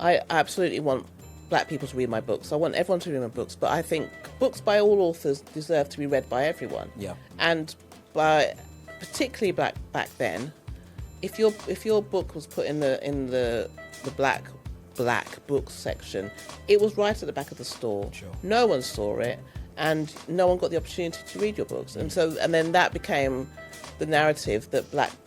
I absolutely want black people to read my books. I want everyone to read my books, but I think books by all authors deserve to be read by everyone. Yeah. And particularly back then, if your book was put in the black books section, it was right at the back of the store. Sure. No one saw it, and no one got the opportunity to read your books. And then that became the narrative that black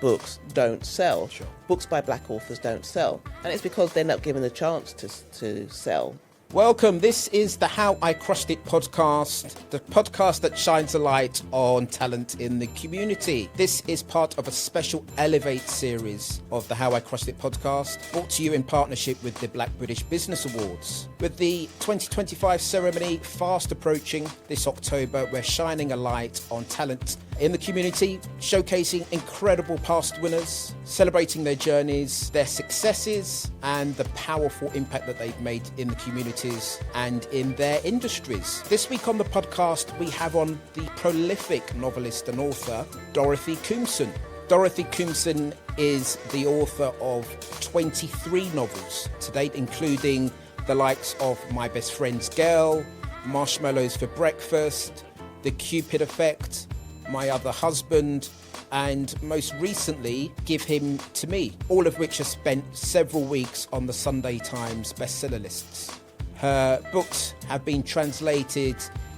books don't sell. Sure. Books by black authors don't sell, and it's because they're not given the chance to sell. Welcome. This is the How I Crushed It podcast, the podcast that shines a light on talent in the community. This is part of a special Elevate series of the How I Crushed It podcast, brought to you in partnership with the Black British Business Awards. With the 2025 ceremony fast approaching this October, we're shining a light on talent in the community, showcasing incredible past winners, celebrating their journeys, their successes, and the powerful impact that they've made in the communities and in their industries. This week on the podcast, we have on the prolific novelist and author, Dorothy Koomson. Dorothy Koomson is the author of 23 novels to date, including the likes of My Best Friend's Girl, Marshmallows for Breakfast, The Cupid Effect, My Other Husband, and most recently, Give Him to Me, all of which have spent several weeks on the Sunday Times bestseller lists. Her books have been translated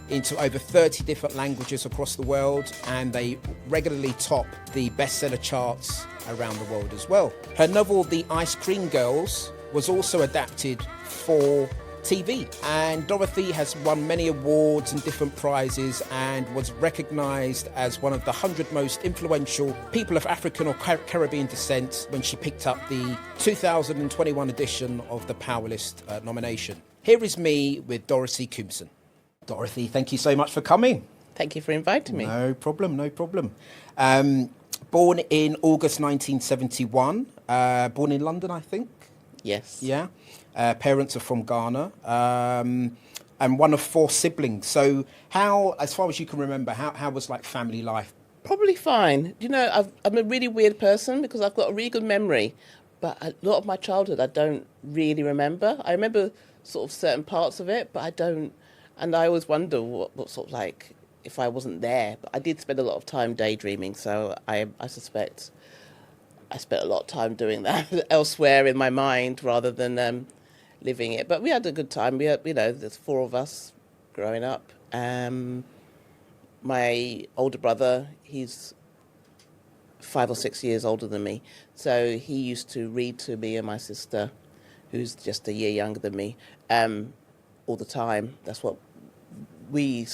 into over 30 different languages across the world, and they regularly top the bestseller charts around the world as well. Her novel, The Ice Cream Girls, was also adapted for TV, and Dorothy has won many awards and different prizes and was recognised as one of the 100 most influential people of African or Caribbean descent when she picked up the 2021 edition of the Power List nomination. Here is me with Dorothy Koomson. Dorothy, thank you so much for coming. Thank you for inviting me. No problem. Born in August 1971, born in London, I think. Yes. Yeah. Parents are from Ghana, and one of 4 siblings. So how, as far as you can remember, how was like family life? Probably fine. You know, I'm a really weird person because I've got a really good memory, but a lot of my childhood I don't really remember. I remember sort of certain parts of it, but I don't, and I always wonder what sort of like if I wasn't there. But I did spend a lot of time daydreaming, so I suspect I spent a lot of time doing that elsewhere in my mind rather than living it. But we had a good time. We had, there's 4 of us growing up. My older brother, he's 5 or 6 years older than me. So he used to read to me and my sister, who's just a year younger than me, all the time. That's what we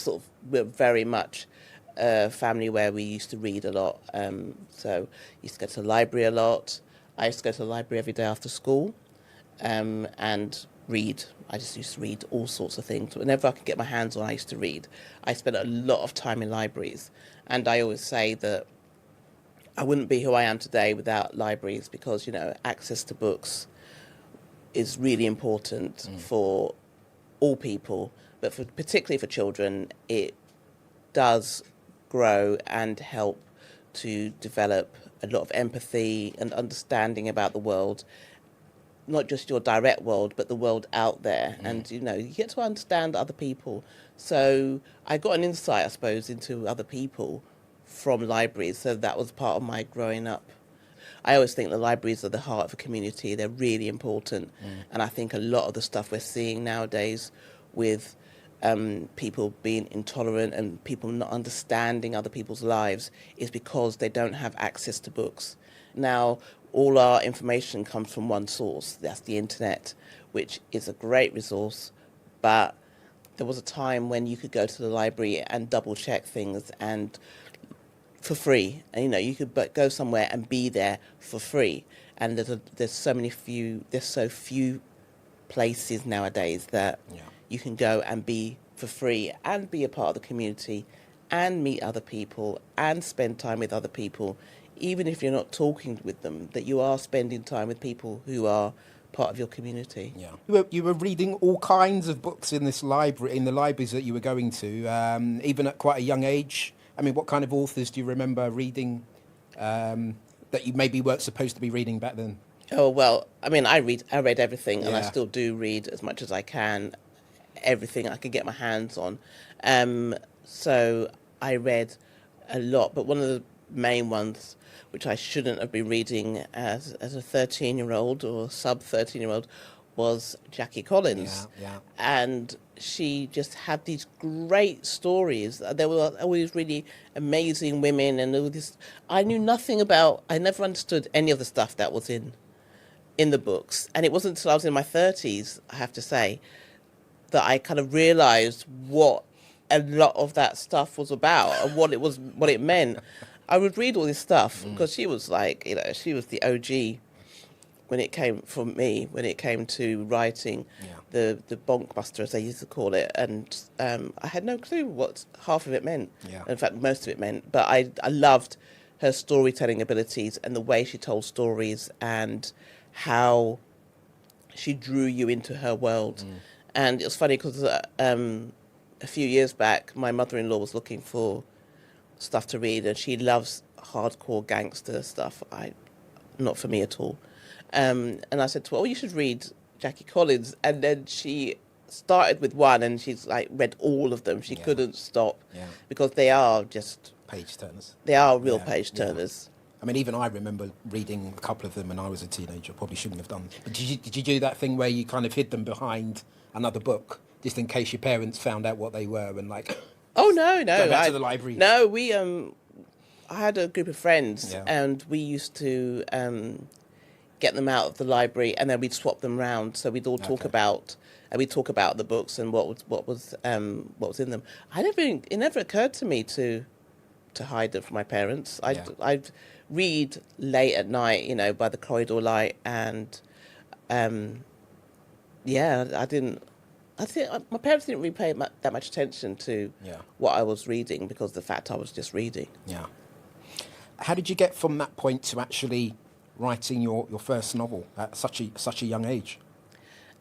we're very much a family where we used to read a lot. So used to go to the library a lot. I used to go to the library every day after school and read. I just used to read all sorts of things. Whenever I could get my hands on, I used to read. I spent a lot of time in libraries. And I always say that I wouldn't be who I am today without libraries because, access to books is really important for all people, but particularly for children, it does grow and help to develop a lot of empathy and understanding about the world, not just your direct world, but the world out there. And, you get to understand other people. So I got an insight, I suppose, into other people from libraries. So that was part of my growing up. I always think the libraries are the heart of a community. They're really important. And I think a lot of the stuff we're seeing nowadays with people being intolerant and people not understanding other people's lives is because they don't have access to books. Now, all our information comes from one source. That's the internet, which is a great resource. But there was a time when you could go to the library and double check things and for free. And, you could go somewhere and be there for free. And there's so few places nowadays that you can go and be for free and be a part of the community and meet other people and spend time with other people, even if you're not talking with them, that you are spending time with people who are part of your community. Yeah. You were reading all kinds of books in this library, in the libraries that you were going to, even at quite a young age. I mean, what kind of authors do you remember reading that you maybe weren't supposed to be reading back then? Oh, well, I mean, I read everything, and I Yeah. still do read as much as I can, everything I could get my hands on. So I read a lot, but one of the main ones, which I shouldn't have been reading as a 13-year-old or sub 13-year-old, was Jackie Yeah, Collins. yeah. And she just had these great stories. There were always really amazing women, and all this. I knew nothing about. I never understood any of the stuff that was in the books, and it wasn't until I was in my 30s, I have to say, that I kind of realized what a lot of that stuff was about and what it meant. I would read all this stuff because she was like, she was the OG when it came from me, when it came to writing Yeah. the bonkbuster, as they used to call it. And I had no clue what half of it meant. Yeah. In fact, most of it meant. But I loved her storytelling abilities and the way she told stories and how she drew you into her world. And it was funny because a few years back, my mother-in-law was looking for stuff to read, and she loves hardcore gangster stuff. Not for me at all. And I said to her, "Oh, you should read Jackie Collins." And then she started with one, and she's like read all of them. She Yeah. couldn't stop Yeah. because they are Page turners. they are real Yeah, page yeah. turners. I mean, even I remember reading a couple of them when I was a teenager. Probably shouldn't have done. But did you do that thing where you kind of hid them behind another book, just in case your parents found out what they were and like Oh no, no, go back to the library? No, I had a group of friends, Yeah. and we used to get them out of the library, and then we'd swap them round. So we'd all talk Okay. about, and we'd talk about the books and what was in them. It never occurred to me to hide them from my parents. Yeah. I'd read late at night, by the corridor light, and yeah, I didn't. I think my parents didn't really pay that much attention to Yeah. what I was reading because of the fact I was just reading. Yeah. How did you get from that point to actually writing your first novel at such a young age?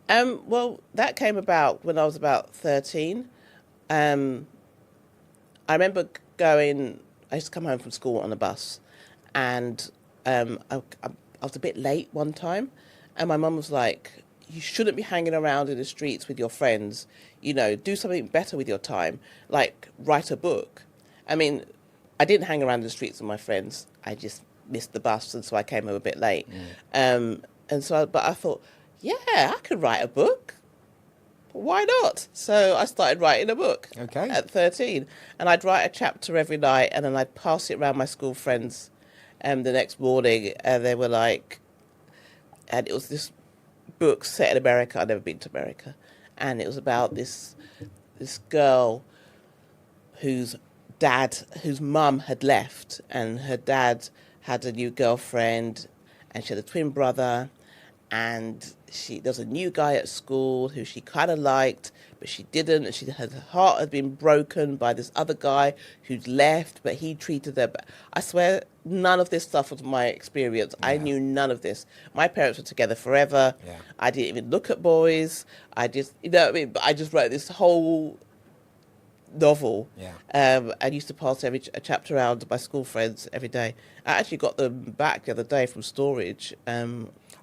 Well, that came about when I was about 13. I remember going. I used to come home from school on a bus, and I was a bit late one time, and my mum was like, "You shouldn't be hanging around in the streets with your friends. Do something better with your time, like write a book." I mean, I didn't hang around in the streets with my friends. I just missed the bus, and so I came home a bit late. But I thought, yeah, I could write a book. Why not? So I started writing a book Okay. at 13. And I'd write a chapter every night, and then I'd pass it around my school friends the next morning. And they were like, and it was this book set in America. I'd never been to America. And it was about this girl whose mum had left, and her dad had a new girlfriend, and she had a twin brother, and there was a new guy at school who she kind of liked, but she didn't, and her heart had been broken by this other guy who'd left, but he treated her. I swear, none of this stuff was my experience. I knew none of this. My parents were together forever. Yeah. I didn't even look at boys. I just, what I mean? But I just wrote this whole novel. Yeah. I used to pass a chapter around to my school friends every day. I actually got them back the other day from storage.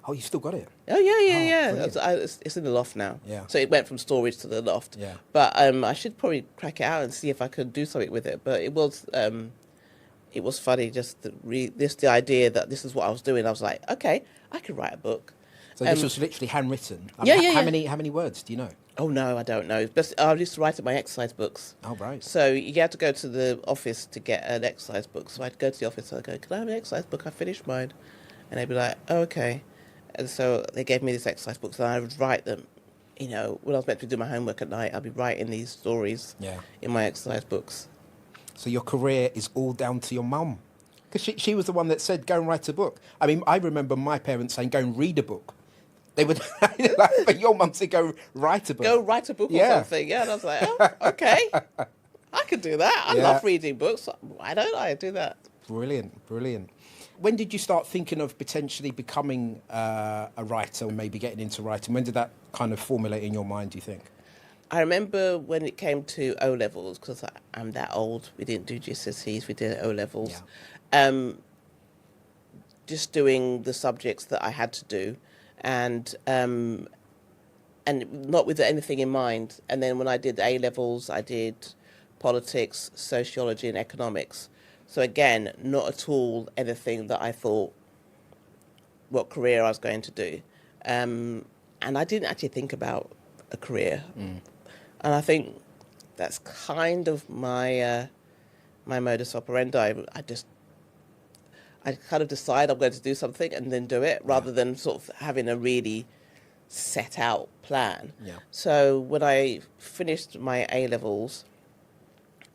Oh, you still got it? Oh, yeah. brilliant. It's in the loft now. Yeah. So it went from storage to the loft. Yeah. But I should probably crack it out and see if I could do something with it. But it was funny just the idea that this is what I was doing. I was like, okay, I could write a book. So this was literally handwritten. Yeah. How many words do you know? Oh, no, I don't know. I used to write at my exercise books. Oh, right. So you had to go to the office to get an exercise book. So I'd go to the office and I'd go, "Can I have an exercise book? I finished mine." And they'd be like, "Oh, okay." And so they gave me these exercise books, and I would write them. When I was meant to do my homework at night, I'd be writing these stories in my exercise books. So your career is all down to your mum. Because she was the one that said, go and write a book. I mean, I remember my parents saying, go and read a book. They would, but your mum said, go write a book. Go write a book or something. Yeah, and I was like, oh, okay. I could do that. I love reading books. Why don't I do that? Brilliant. When did you start thinking of potentially becoming a writer or maybe getting into writing? When did that kind of formulate in your mind, do you think? I remember when it came to O-levels, because I'm that old. We didn't do GCSEs, we did O-levels. Yeah. just doing the subjects that I had to do, and not with anything in mind. And then when I did A levels, I did politics, sociology, and economics. So again, not at all anything that I thought what career I was going to do. And I didn't actually think about a career. And I think that's kind of my my modus operandi. I kind of decide I'm going to do something and then do it, rather than sort of having a really set out plan. Yeah. So when I finished my A levels,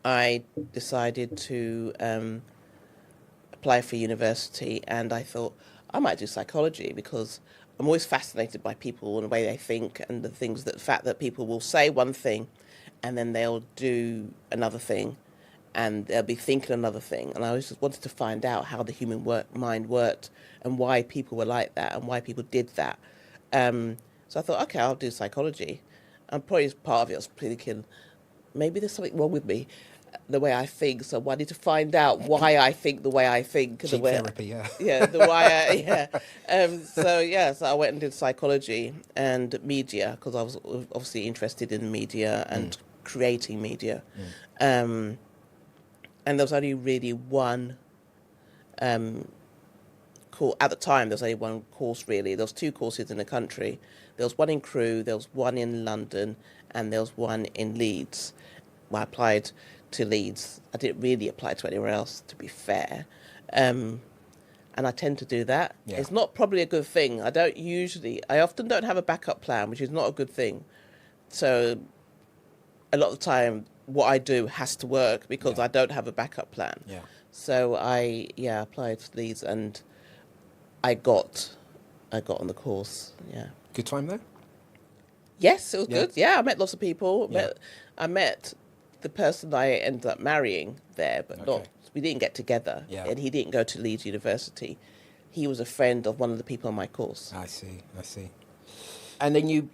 I decided to apply for university, and I thought I might do psychology, because I'm always fascinated by people and the way they think, and the fact that people will say one thing and then they'll do another thing, and they'll be thinking another thing. And I always just wanted to find out how the human mind worked, and why people were like that, and why people did that. So I thought, okay, I'll do psychology. And probably part of it was thinking, maybe there's something wrong with me, the way I think. So I need to find out why I think the way I think. Cheap therapy, yeah. Yeah, the way so I went and did psychology and media, because I was obviously interested in media and creating media. And there was only really one at the time, there was only one course, really. There was two courses in the country. There was one in Crewe, there was one in London, and there was one in Leeds. Well, I applied to Leeds. I didn't really apply to anywhere else, to be fair. And I tend to do that. Yeah. It's not probably a good thing. I often don't have a backup plan, which is not a good thing. So a lot of the time, what I do has to work, because I don't have a backup plan. Yeah. So I applied to Leeds, and I got on the course. Yeah. Good time there? Yes, it was Yeah. good. Yeah, I met lots of people. Yeah. I met the person I ended up marrying there, but we didn't get together. Yeah. And he didn't go to Leeds University. He was a friend of one of the people on my course. I see. And then you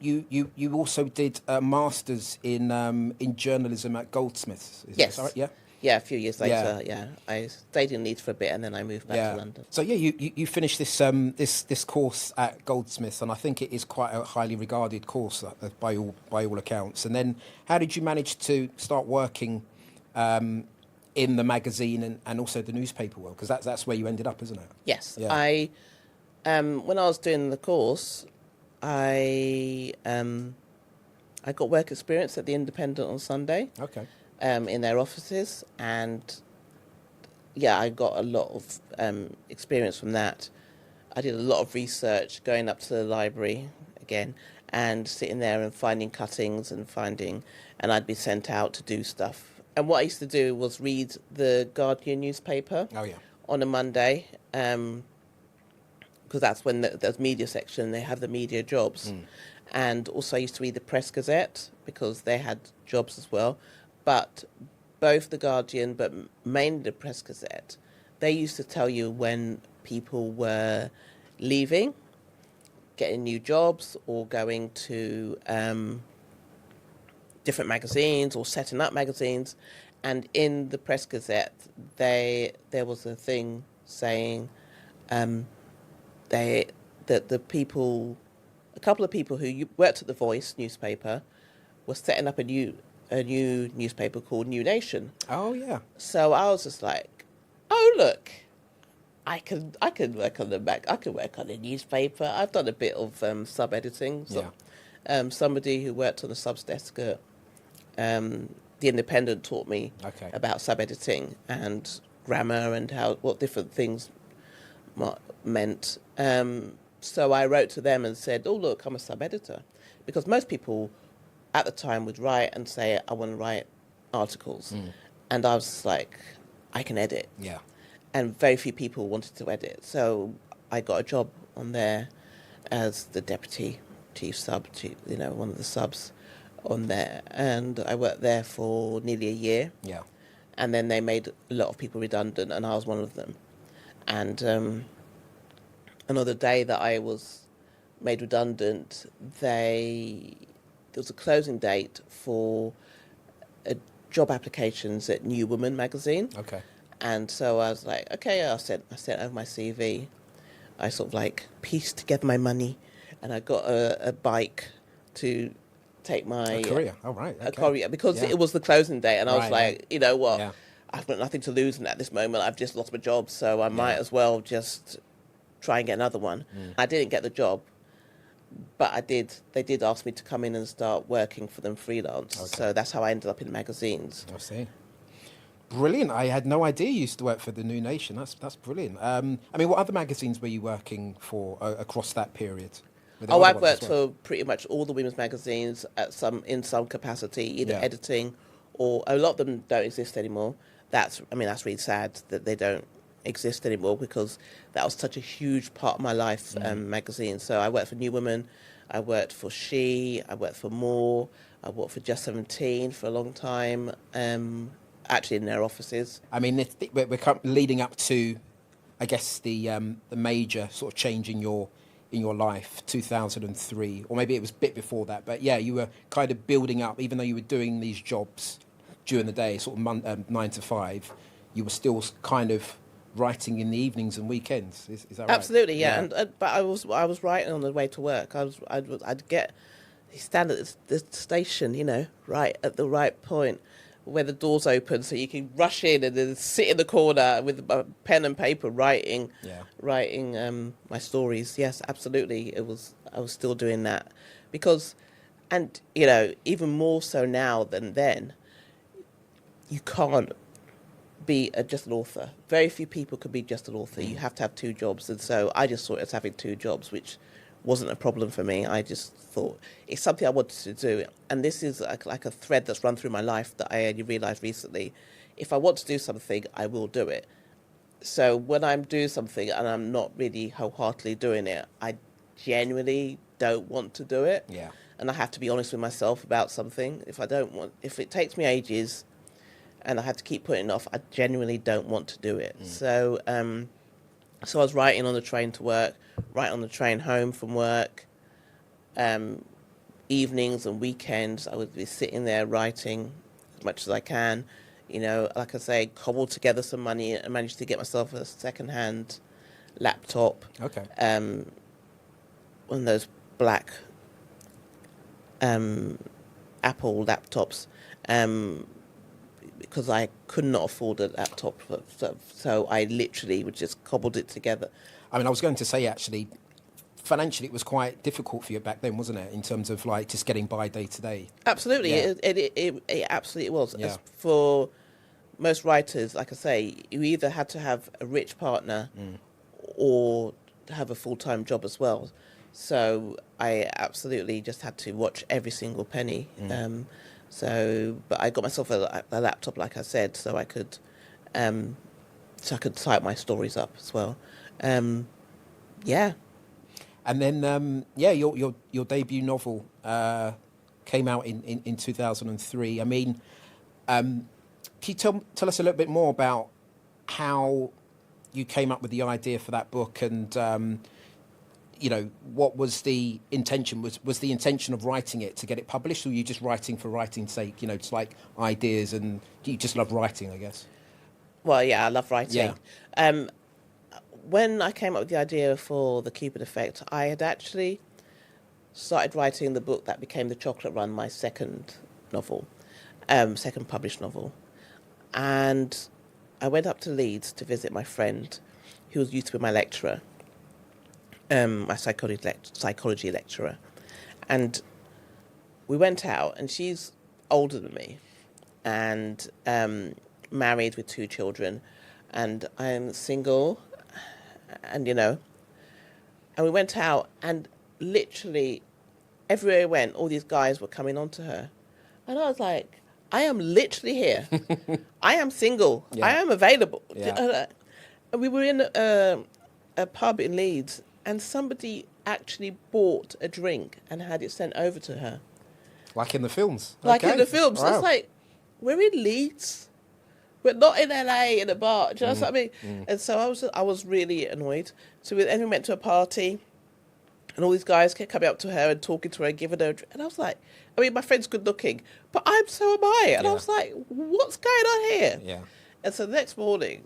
also did a master's in journalism at Goldsmiths. Yes. That right? Yeah. Yeah, a few years later. Yeah. I stayed in Leeds for a bit, and then I moved back to London. So you finished this this course at Goldsmiths, and I think it is quite a highly regarded course by all accounts. And then how did you manage to start working in the magazine and also the newspaper world? Because that's where you ended up, isn't it? Yes. Yeah. I when I was doing the course, I got work experience at the Independent on Sunday. Okay. In their offices, and I got a lot of experience from that. I did a lot of research, going up to the library again and sitting there and finding cuttings and I'd be sent out to do stuff. And what I used to do was read the Guardian newspaper on a Monday, because that's when there's media section, they have the media jobs. And also I used to read the Press Gazette, because they had jobs as well. But both the Guardian, but mainly the Press Gazette, they used to tell you when people were leaving, getting new jobs, or going to different magazines, or setting up magazines. And in the Press Gazette, there was a thing saying that a couple of people who worked at the Voice newspaper were setting up a new newspaper called New Nation. Oh yeah. So I was just like, oh look, I can work on the back. I can work on a newspaper. I've done a bit of sub editing. So, somebody who worked on the subs desk at the Independent taught me about sub editing and grammar and what different things meant. So I wrote to them and said, oh look, I'm a sub editor, because most people at the time would write and say, I want to write articles. And I was like, I can edit. Yeah. And very few people wanted to edit. So I got a job on there as the deputy chief sub, one of the subs on there. And I worked there for nearly a year. Yeah. And then they made a lot of people redundant, and I was one of them. And another day that I was made redundant, there was a closing date for job applications at New Woman magazine. Okay. And so I was like, okay, I sent over my CV. I sort of like pieced together my money, and I got a bike to take my A courier. Oh, right. a Okay. courier because Yeah. it was the closing day, and I was Right, like, you know what, Yeah. I've got nothing to lose in at this moment. I've just lost my job, so I might Yeah. as well just try and get another one. I didn't get the job, but I did. They did ask me to come in and start working for them freelance. Okay. So that's how I ended up in magazines. I see. Brilliant. I had no idea you used to work for the New Nation. That's brilliant. I mean, what other magazines were you working for across that period? Were there Oh, other I've ones as worked well? for pretty much all the women's magazines in some capacity, either Yeah. editing or a lot of them don't exist anymore. That's really sad that they don't exist anymore because that was such a huge part of my life. Magazine. So I worked for New Woman, I worked for She, I worked for More, I worked for Just 17 for a long time. Actually in their offices. I mean, we're leading up to, I guess, the major sort of change in your life, 2003, or maybe it was a bit before that. But yeah, you were kind of building up, even though you were doing these jobs during the day, sort of 9 to 5. You were still kind of writing in the evenings and weekends. Is that right? Absolutely, yeah. And but I was writing on the way to work. I'd stand at the station, you know, right at the right point where the doors open, so you can rush in and then sit in the corner with a pen and paper writing my stories. Yes, absolutely. I was still doing that because, and you know, even more so now than then, you can't be just an author. Very few people could be just an author. You have to have two jobs, and so I just saw it as having two jobs, which wasn't a problem for me. I just thought it's something I wanted to do, and this is like a thread that's run through my life that I only realised recently. If I want to do something, I will do it. So when I'm doing something and I'm not really wholeheartedly doing it, I genuinely don't want to do it. Yeah. And I have to be honest with myself about something. If it takes me ages and I have to keep putting it off, I genuinely don't want to do it. So I was writing on the train to work, writing on the train home from work, evenings and weekends. I would be sitting there writing as much as I can. You know, like I say, cobbled together some money and managed to get myself a second-hand laptop. Okay. One of those black Apple laptops. Because I could not afford a laptop, so I literally would just cobbled it together. I mean, I was going to say, actually, financially, it was quite difficult for you back then, wasn't it? In terms of like just getting by day to day. Absolutely, Yeah. it absolutely was. Yeah. As for most writers, like I say, you either had to have a rich partner or have a full-time job as well. So I absolutely just had to watch every single penny. But I got myself a laptop, like I said, so I could type my stories up as well. Yeah. And then, your debut novel came out in 2003. I mean, can you tell us a little bit more about how you came up with the idea for that book and, you know, what was the intention? Was the intention of writing it to get it published, or were you just writing for writing's sake? You know, it's like ideas, and you just love writing, I guess. Well, yeah, I love writing. Yeah. When I came up with the idea for The Cupid Effect, I had actually started writing the book that became The Chocolate Run, my second novel, second published novel. And I went up to Leeds to visit my friend, who used to be my lecturer. My psychology lecturer, and we went out, and she's older than me and married with 2 children, and I'm single, and you know, and we went out, and literally everywhere we went, all these guys were coming on to her, and I was like, I am literally here. I am single. Yeah. I am available. Yeah. And we were in a pub in Leeds, and somebody actually bought a drink and had it sent over to her. Like in the films. Like Okay. in the films. Wow. It's like, we're in Leeds. We're not in LA in a bar. Do you know what I mean? And so I was really annoyed. So then we went to a party, and all these guys kept coming up to her and talking to her and giving her a drink. And I was like, I mean, my friend's good looking, but so am I. And I Yeah. was like, what's going on here? Yeah. And so the next morning,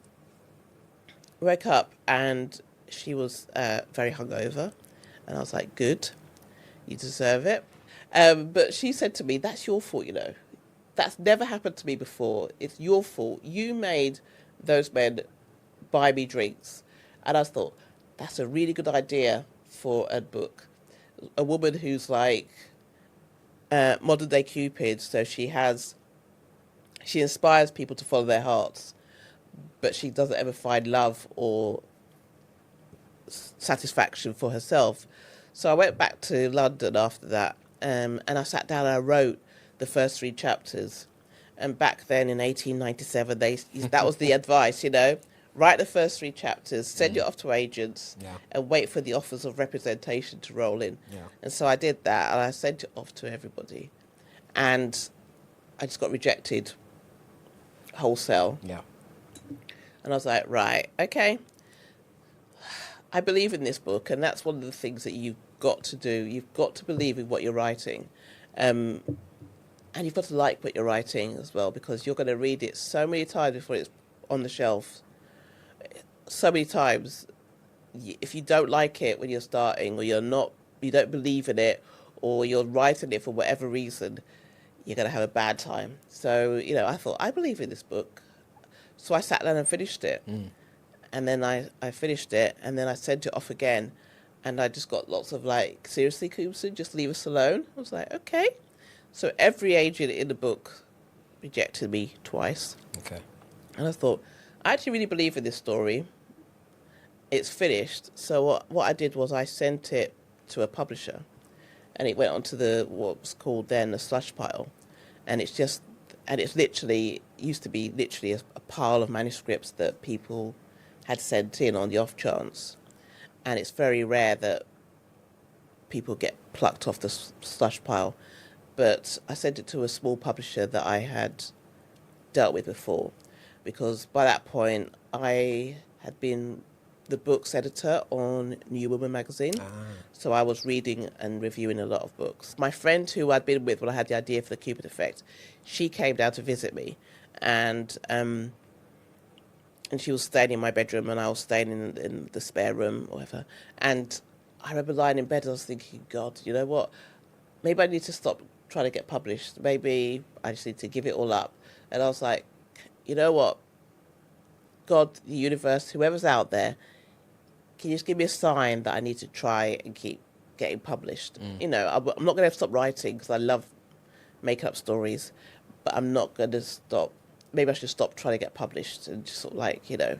I woke up and she was very hungover, and I was like, good, you deserve it. But she said to me, that's your fault, you know. That's never happened to me before. It's your fault. You made those men buy me drinks. And I thought, that's a really good idea for a book. A woman who's like modern day Cupid, so she inspires people to follow their hearts, but she doesn't ever find love or satisfaction for herself. So I went back to London after that, and I sat down and I wrote the first 3 chapters. And back then in 1897, that was the advice, you know, write the first 3 chapters, send it off to agents, and wait for the offers of representation to roll in. Yeah. And so I did that, and I sent it off to everybody, and I just got rejected wholesale. Yeah. And I was like, right, okay, I believe in this book, and that's one of the things that you've got to do. You've got to believe in what you're writing. And you've got to like what you're writing as well, because you're going to read it so many times before it's on the shelf. So many times, if you don't like it when you're starting, or you don't believe in it, or you're writing it for whatever reason, you're going to have a bad time. So, you know, I thought, I believe in this book. So I sat down and finished it. And then I finished it, and then I sent it off again. And I just got lots of like, seriously, Koomson, just leave us alone. I was like, okay. So every agent in the book rejected me twice. Okay. And I thought, I actually really believe in this story. It's finished. So what I did was I sent it to a publisher, and it went onto what was called then the slush pile. And it's literally, used to be literally a pile of manuscripts that people had sent in on the off chance. And it's very rare that people get plucked off the slush pile. But I sent it to a small publisher that I had dealt with before, because by that point I had been the books editor on New Woman magazine. So I was reading and reviewing a lot of books. My friend who I'd been with when I had the idea for the Cupid Effect, she came down to visit me, and she was staying in my bedroom, and I was staying in the spare room or whatever. And I remember lying in bed and I was thinking, God, you know what? Maybe I need to stop trying to get published. Maybe I just need to give it all up. And I was like, you know what? God, the universe, whoever's out there, can you just give me a sign that I need to try and keep getting published? You know, I'm not going to stop writing because I love making up stories, but I'm not going to stop. Maybe I should stop trying to get published and just sort of like, you know,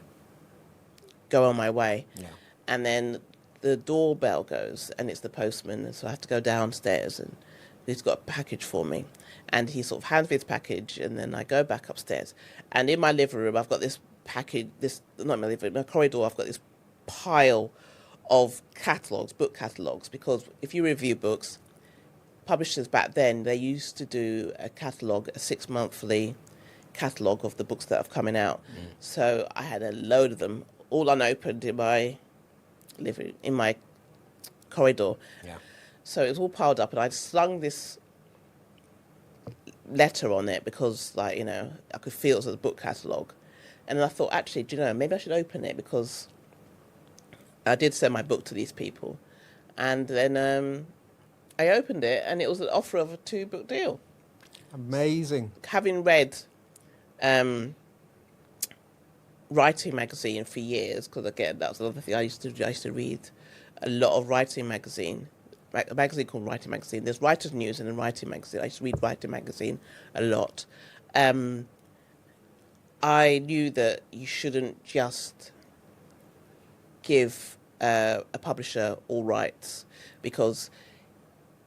go on my way. Yeah. And then the doorbell goes, and it's the postman, and so I have to go downstairs, and he's got a package for me. And he sort of hands me his package, and then I go back upstairs. And in my living room, I've got this package, not in my living room, in my corridor, I've got this pile of catalogues, book catalogues, because if you review books, publishers back then, they used to do a catalogue, a 6-monthly catalogue of the books that have coming out. So I had a load of them, all unopened in my corridor. Yeah. So it was all piled up, and I'd slung this letter on it because, like, you know, I could feel it was a book catalogue. And then I thought, actually, do you know, maybe I should open it, because I did send my book to these people. And then I opened it, and it was an offer of a 2-book deal. Amazing. Having read writing magazine for years, because again, that was another thing I used to do. I used to read a lot of writing magazine, a magazine called Writing Magazine. There's Writer's News and then Writing Magazine. I used to read Writing Magazine a lot. I knew that you shouldn't just give a publisher all rights, because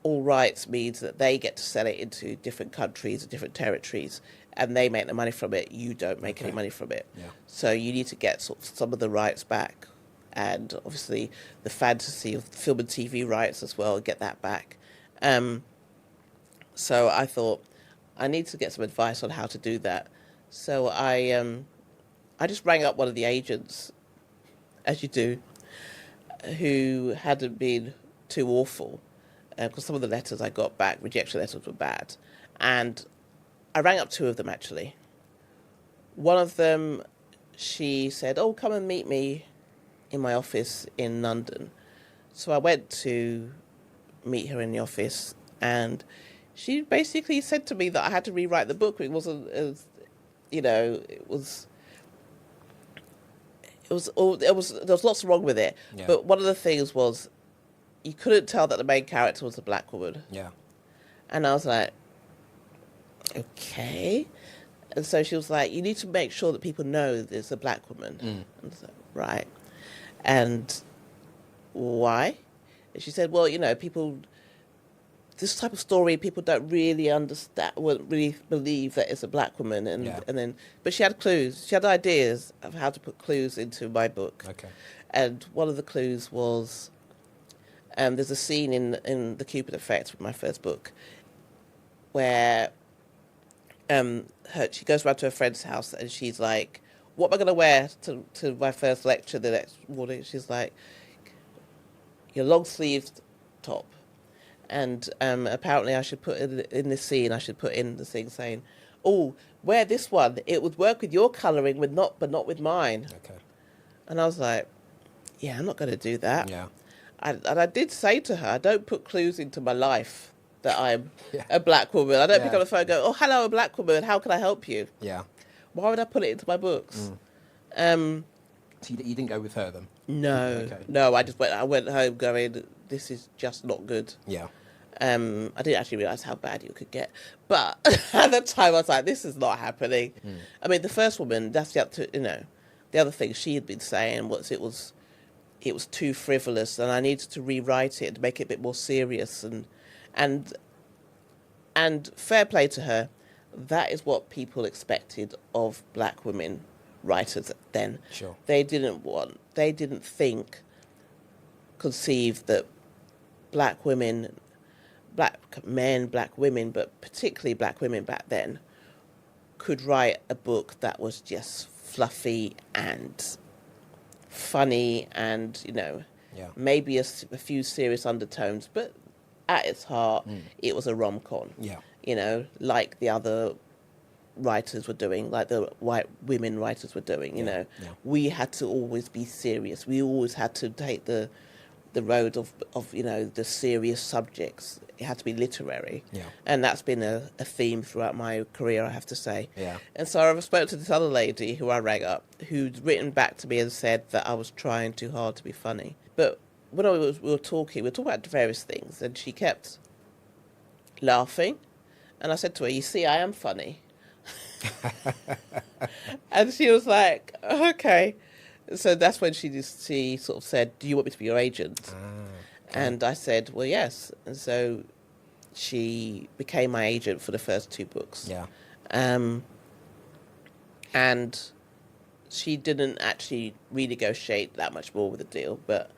all rights means that they get to sell it into different countries and different territories, and they make the money from it. You don't make any money from it. Yeah. So So you need to get sort of some of the rights back, and obviously the fantasy of film and TV rights as well, get that back. So I thought I need to get some advice on how to do that. So I just rang up one of the agents, as you do, who hadn't been too awful, because some of the letters I got back, rejection letters, were bad. And I rang up 2 of them, actually. One of them, she said, oh, come and meet me in my office in London. So I went to meet her in the office, and she basically said to me that I had to rewrite the book. It wasn't, there was lots wrong with it. Yeah. But one of the things was you couldn't tell that the main character was a black woman. Yeah. And I was like, okay. And so she was like, you need to make sure that people know there's a black woman. And I was like, right. And why? And she said, well, people, this type of story, people don't really understand, wouldn't really believe that it's a black woman. But she had clues. She had ideas of how to put clues into my book. Okay. And one of the clues was, there's a scene in The Cupid Effect, my first book, where she goes round to her friend's house and she's like, what am I going to wear to my first lecture the next morning? She's like, your long-sleeved top. And apparently I should put in this scene, I should put in the thing saying, oh, wear this one. It would work with your colouring, but not with mine. Okay. And I was like, yeah, I'm not going to do that. Yeah. And I did say to her, I don't put clues into my life that I'm a black woman. I don't pick up the phone and go, oh, hello, a black woman. How can I help you? Yeah. Why would I put it into my books? So you didn't go with her then? No. Okay. No, I went home going, this is just not good. Yeah. I didn't actually realise how bad it could get. But at the time, I was like, this is not happening. I mean, the first woman, that's the other thing she had been saying was it was too frivolous, and I needed to rewrite it to make it a bit more serious. And fair play to her, that is what people expected of black women writers then. Sure. They didn't conceive that black women, black men, black women, but particularly black women back then, could write a book that was just fluffy and funny and, maybe a few serious undertones, but at its heart, it was a rom-com. Yeah. Like the other writers were doing, like the white women writers were doing, Yeah. We had to always be serious. We always had to take the road of the serious subjects. It had to be literary. Yeah. And that's been a theme throughout my career, I have to say. Yeah. And so I spoke to this other lady who I rang up, who'd written back to me and said that I was trying too hard to be funny. But when we were talking about various things, and she kept laughing. And I said to her, you see, I am funny. And she was like, okay. So that's when she sort of said, do you want me to be your agent? Okay. And I said, well, yes. And so she became my agent for the first two books. Yeah. And she didn't actually renegotiate that much more with the deal, but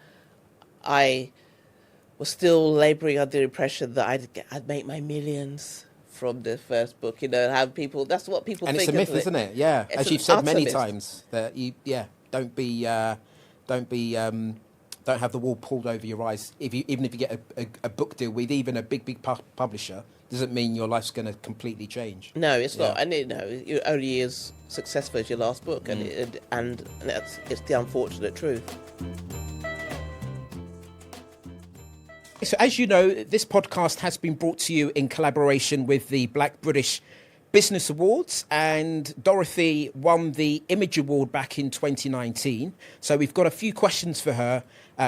I was still labouring under the impression that I'd make my millions from the first book, have people, that's what people think. And it's a myth, isn't it? Yeah. As you've said many times, that don't have the wool pulled over your eyes. Even if you get a book deal with even a big publisher, doesn't mean your life's going to completely change. No, it's not. And you're only as successful as your last book, and it's the unfortunate truth. So as you know, this podcast has been brought to you in collaboration with the Black British Business Awards, and Dorothy won the Image Award back in 2019. So we've got a few questions for her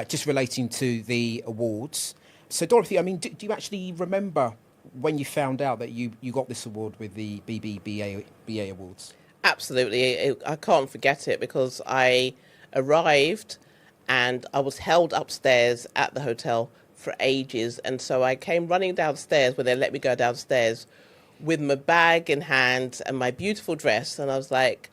just relating to the awards. So Dorothy, I mean, do you actually remember when you found out that you got this award with the BBBA Awards? Absolutely. I can't forget it because I arrived and I was held upstairs at the hotel for ages, and so I came running downstairs when they let me go downstairs with my bag in hand and my beautiful dress, and I was like,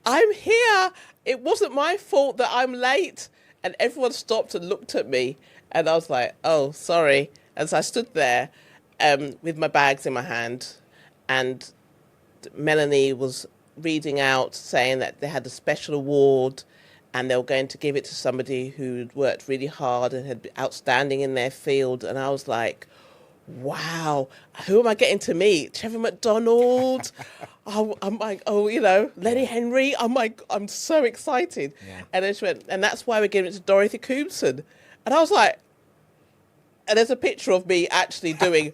I'm here, it wasn't my fault that I'm late. And everyone stopped and looked at me, and I was like, oh, sorry. And so I stood there with my bags in my hand, and Melanie was reading out saying that they had a special award and they were going to give it to somebody who'd worked really hard and had been outstanding in their field. And I was like, wow, who am I getting to meet? Trevor McDonald. Oh, I'm like, oh, Lenny Henry. I'm like, I'm so excited. Yeah. And then she went, and that's why we're giving it to Dorothy Koomson. And I was like, and there's a picture of me actually doing,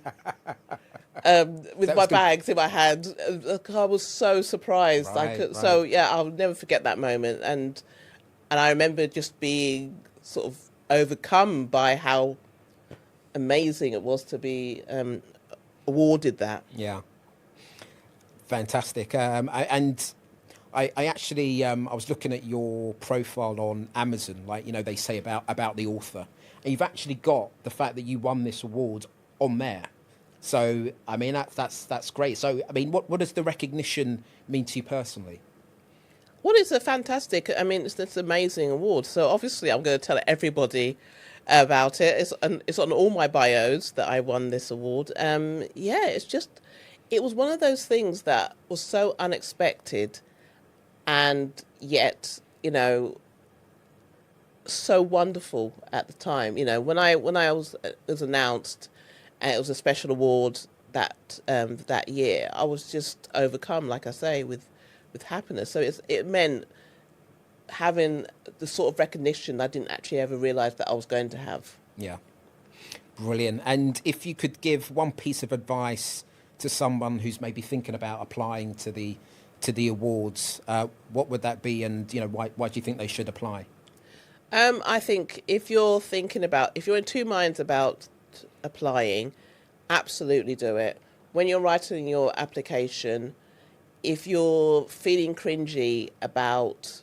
with my bags in my hand. I was so surprised. So yeah, I'll never forget that moment. And I remember just being sort of overcome by how amazing it was to be awarded that. Yeah. Fantastic. And I actually, I was looking at your profile on Amazon, like, they say about the author. And you've actually got the fact that you won this award on there. So, I mean, that's great. So, I mean, what does the recognition mean to you personally? Well, it's a fantastic, I mean, it's an amazing award. So obviously I'm going to tell everybody about it. It's on all my bios that I won this award. It was one of those things that was so unexpected and yet, so wonderful at the time. When I was announced, and it was a special award that year, I was just overcome, like I say, with happiness. So it meant having the sort of recognition I didn't actually ever realise that I was going to have. Yeah, brilliant. And if you could give one piece of advice to someone who's maybe thinking about applying to the awards, what would that be? And why do you think they should apply? I think if you're in two minds about applying, absolutely do it. When you're writing your application, if you're feeling cringy about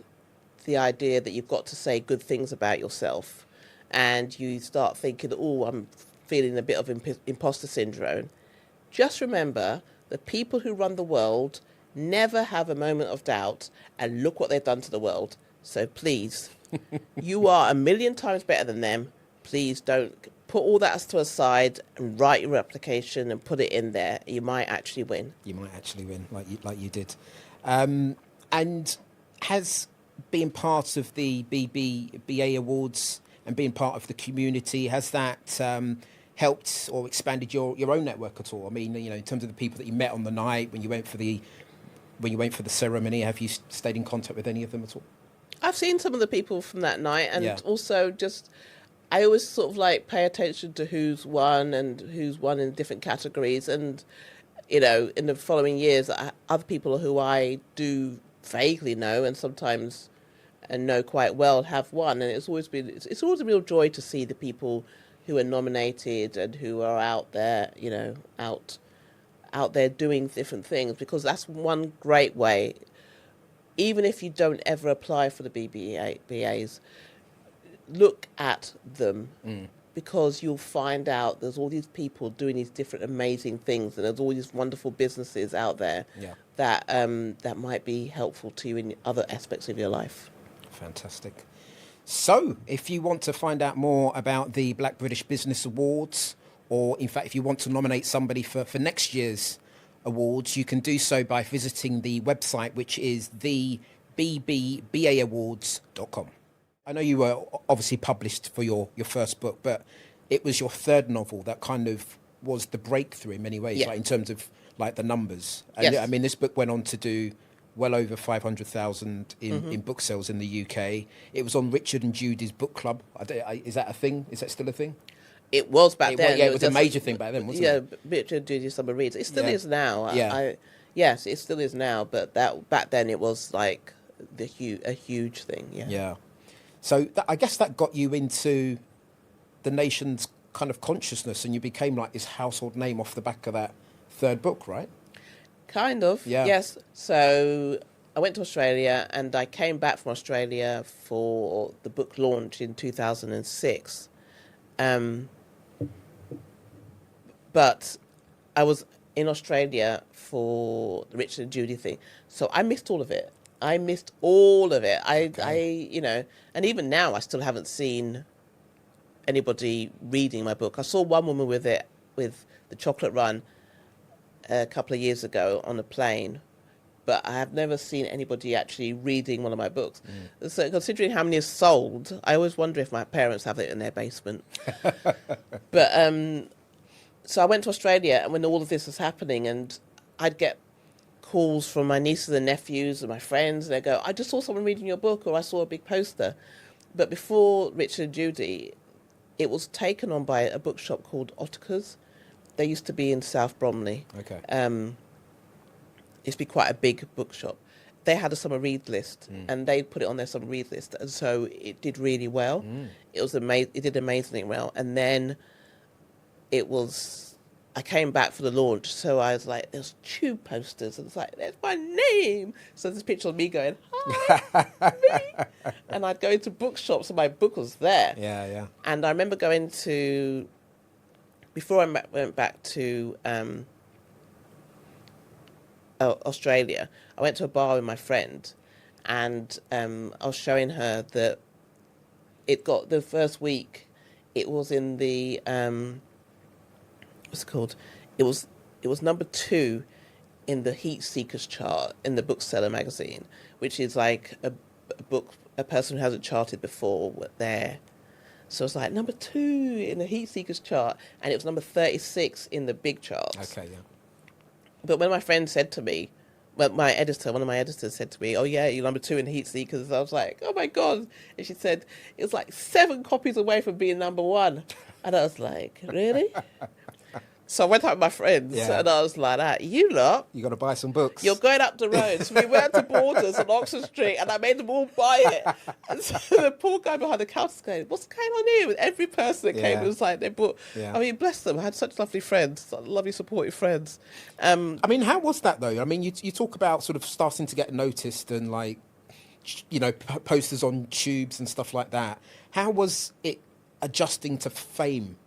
the idea that you've got to say good things about yourself, and you start thinking, oh, I'm feeling a bit of imposter syndrome, just remember the people who run the world never have a moment of doubt, and look what they've done to the world. So please, you are a million times better than them. Please don't put all that to a side and write your application and put it in there. You might actually win. You might actually win, like you did. And has being part of the BBBA Awards and being part of the community, has that helped or expanded your own network at all? I mean, in terms of the people that you met on the night when you went for the ceremony, have you stayed in contact with any of them at all? I've seen some of the people from that night, and also just, I always sort of like pay attention to who's won in different categories. And, in the following years, other people who I do vaguely know and sometimes know quite well have won. And it's always a real joy to see the people who are nominated and who are out there, out there doing different things, because that's one great way. Even if you don't ever apply for the BBBAs, look at them, because you'll find out there's all these people doing these different amazing things, and there's all these wonderful businesses out there that might be helpful to you in other aspects of your life. Fantastic. So, if you want to find out more about the Black British Business Awards, or in fact, if you want to nominate somebody for next year's awards, you can do so by visiting the website, which is the BBBAwards.com. I know you were obviously published for your first book, but it was your third novel that kind of was the breakthrough in many ways, like in terms of like the numbers. And I mean, this book went on to do well over 500,000 in book sales in the UK. It was on Richard and Judy's book club. Is that a thing? Is that still a thing? It was back then. Yeah, it was a major thing back then, wasn't it? Yeah, Richard and Judy's summer reads. It still is now. Yeah. Yes, it still is now, but back then it was like a huge thing. Yeah. Yeah. So I guess that got you into the nation's kind of consciousness, and you became like this household name off the back of that third book, right? Kind of. Yeah. Yes. So I went to Australia, and I came back from Australia for the book launch in 2006. But I was in Australia for the Richard and Judy thing, so I missed all of it. And even now I still haven't seen anybody reading my book. I saw one woman with the chocolate run a couple of years ago on a plane, but I have never seen anybody actually reading one of my books. So considering how many are sold, I always wonder if my parents have it in their basement. But so I went to Australia, and when all of this was happening, and I'd get calls from my nieces and nephews and my friends, and they go, I just saw someone reading your book, or I saw a big poster. But before Richard and Judy, it was taken on by a bookshop called Ottakers. They used to be in South Bromley. Okay. Used to be quite a big bookshop. They had a summer read list, and they put it on their summer read list, and so it did really well. It was It did amazingly well, and then I came back for the launch, so I was like, there's tube posters, and it's like, there's my name. So there's a picture of me going, hi, me. And I'd go into bookshops, and my book was there. Yeah, yeah. And I remember going to, before I went back to Australia, I went to a bar with my friend, and I was showing her that it got, the first week, it was in the... what's it called? It was number 2 in the Heat Seekers chart in the Bookseller magazine, which is like a person who hasn't charted before there. So it's like number 2 in the Heat Seekers chart, and it was number 36 in the big charts. Okay, yeah. But when my friend said to me, well, one of my editors said to me, oh yeah, you're number 2 in Heat Seekers. I was like, oh my God. And she said, it was like 7 copies away from being number 1. And I was like, really? So I went out with my friends, and I was like, you lot, You got to buy some books. you're going up the road. So we went to Borders on Oxford Street, and I made them all buy it. And so the poor guy behind the counter was going, what's going on here? With every person that came, it was like they bought. Yeah. I mean, bless them. I had such lovely friends, lovely supportive friends. I mean, how was that though? I mean, you talk about sort of starting to get noticed and like, you know, posters on tubes and stuff like that. How was it adjusting to fame?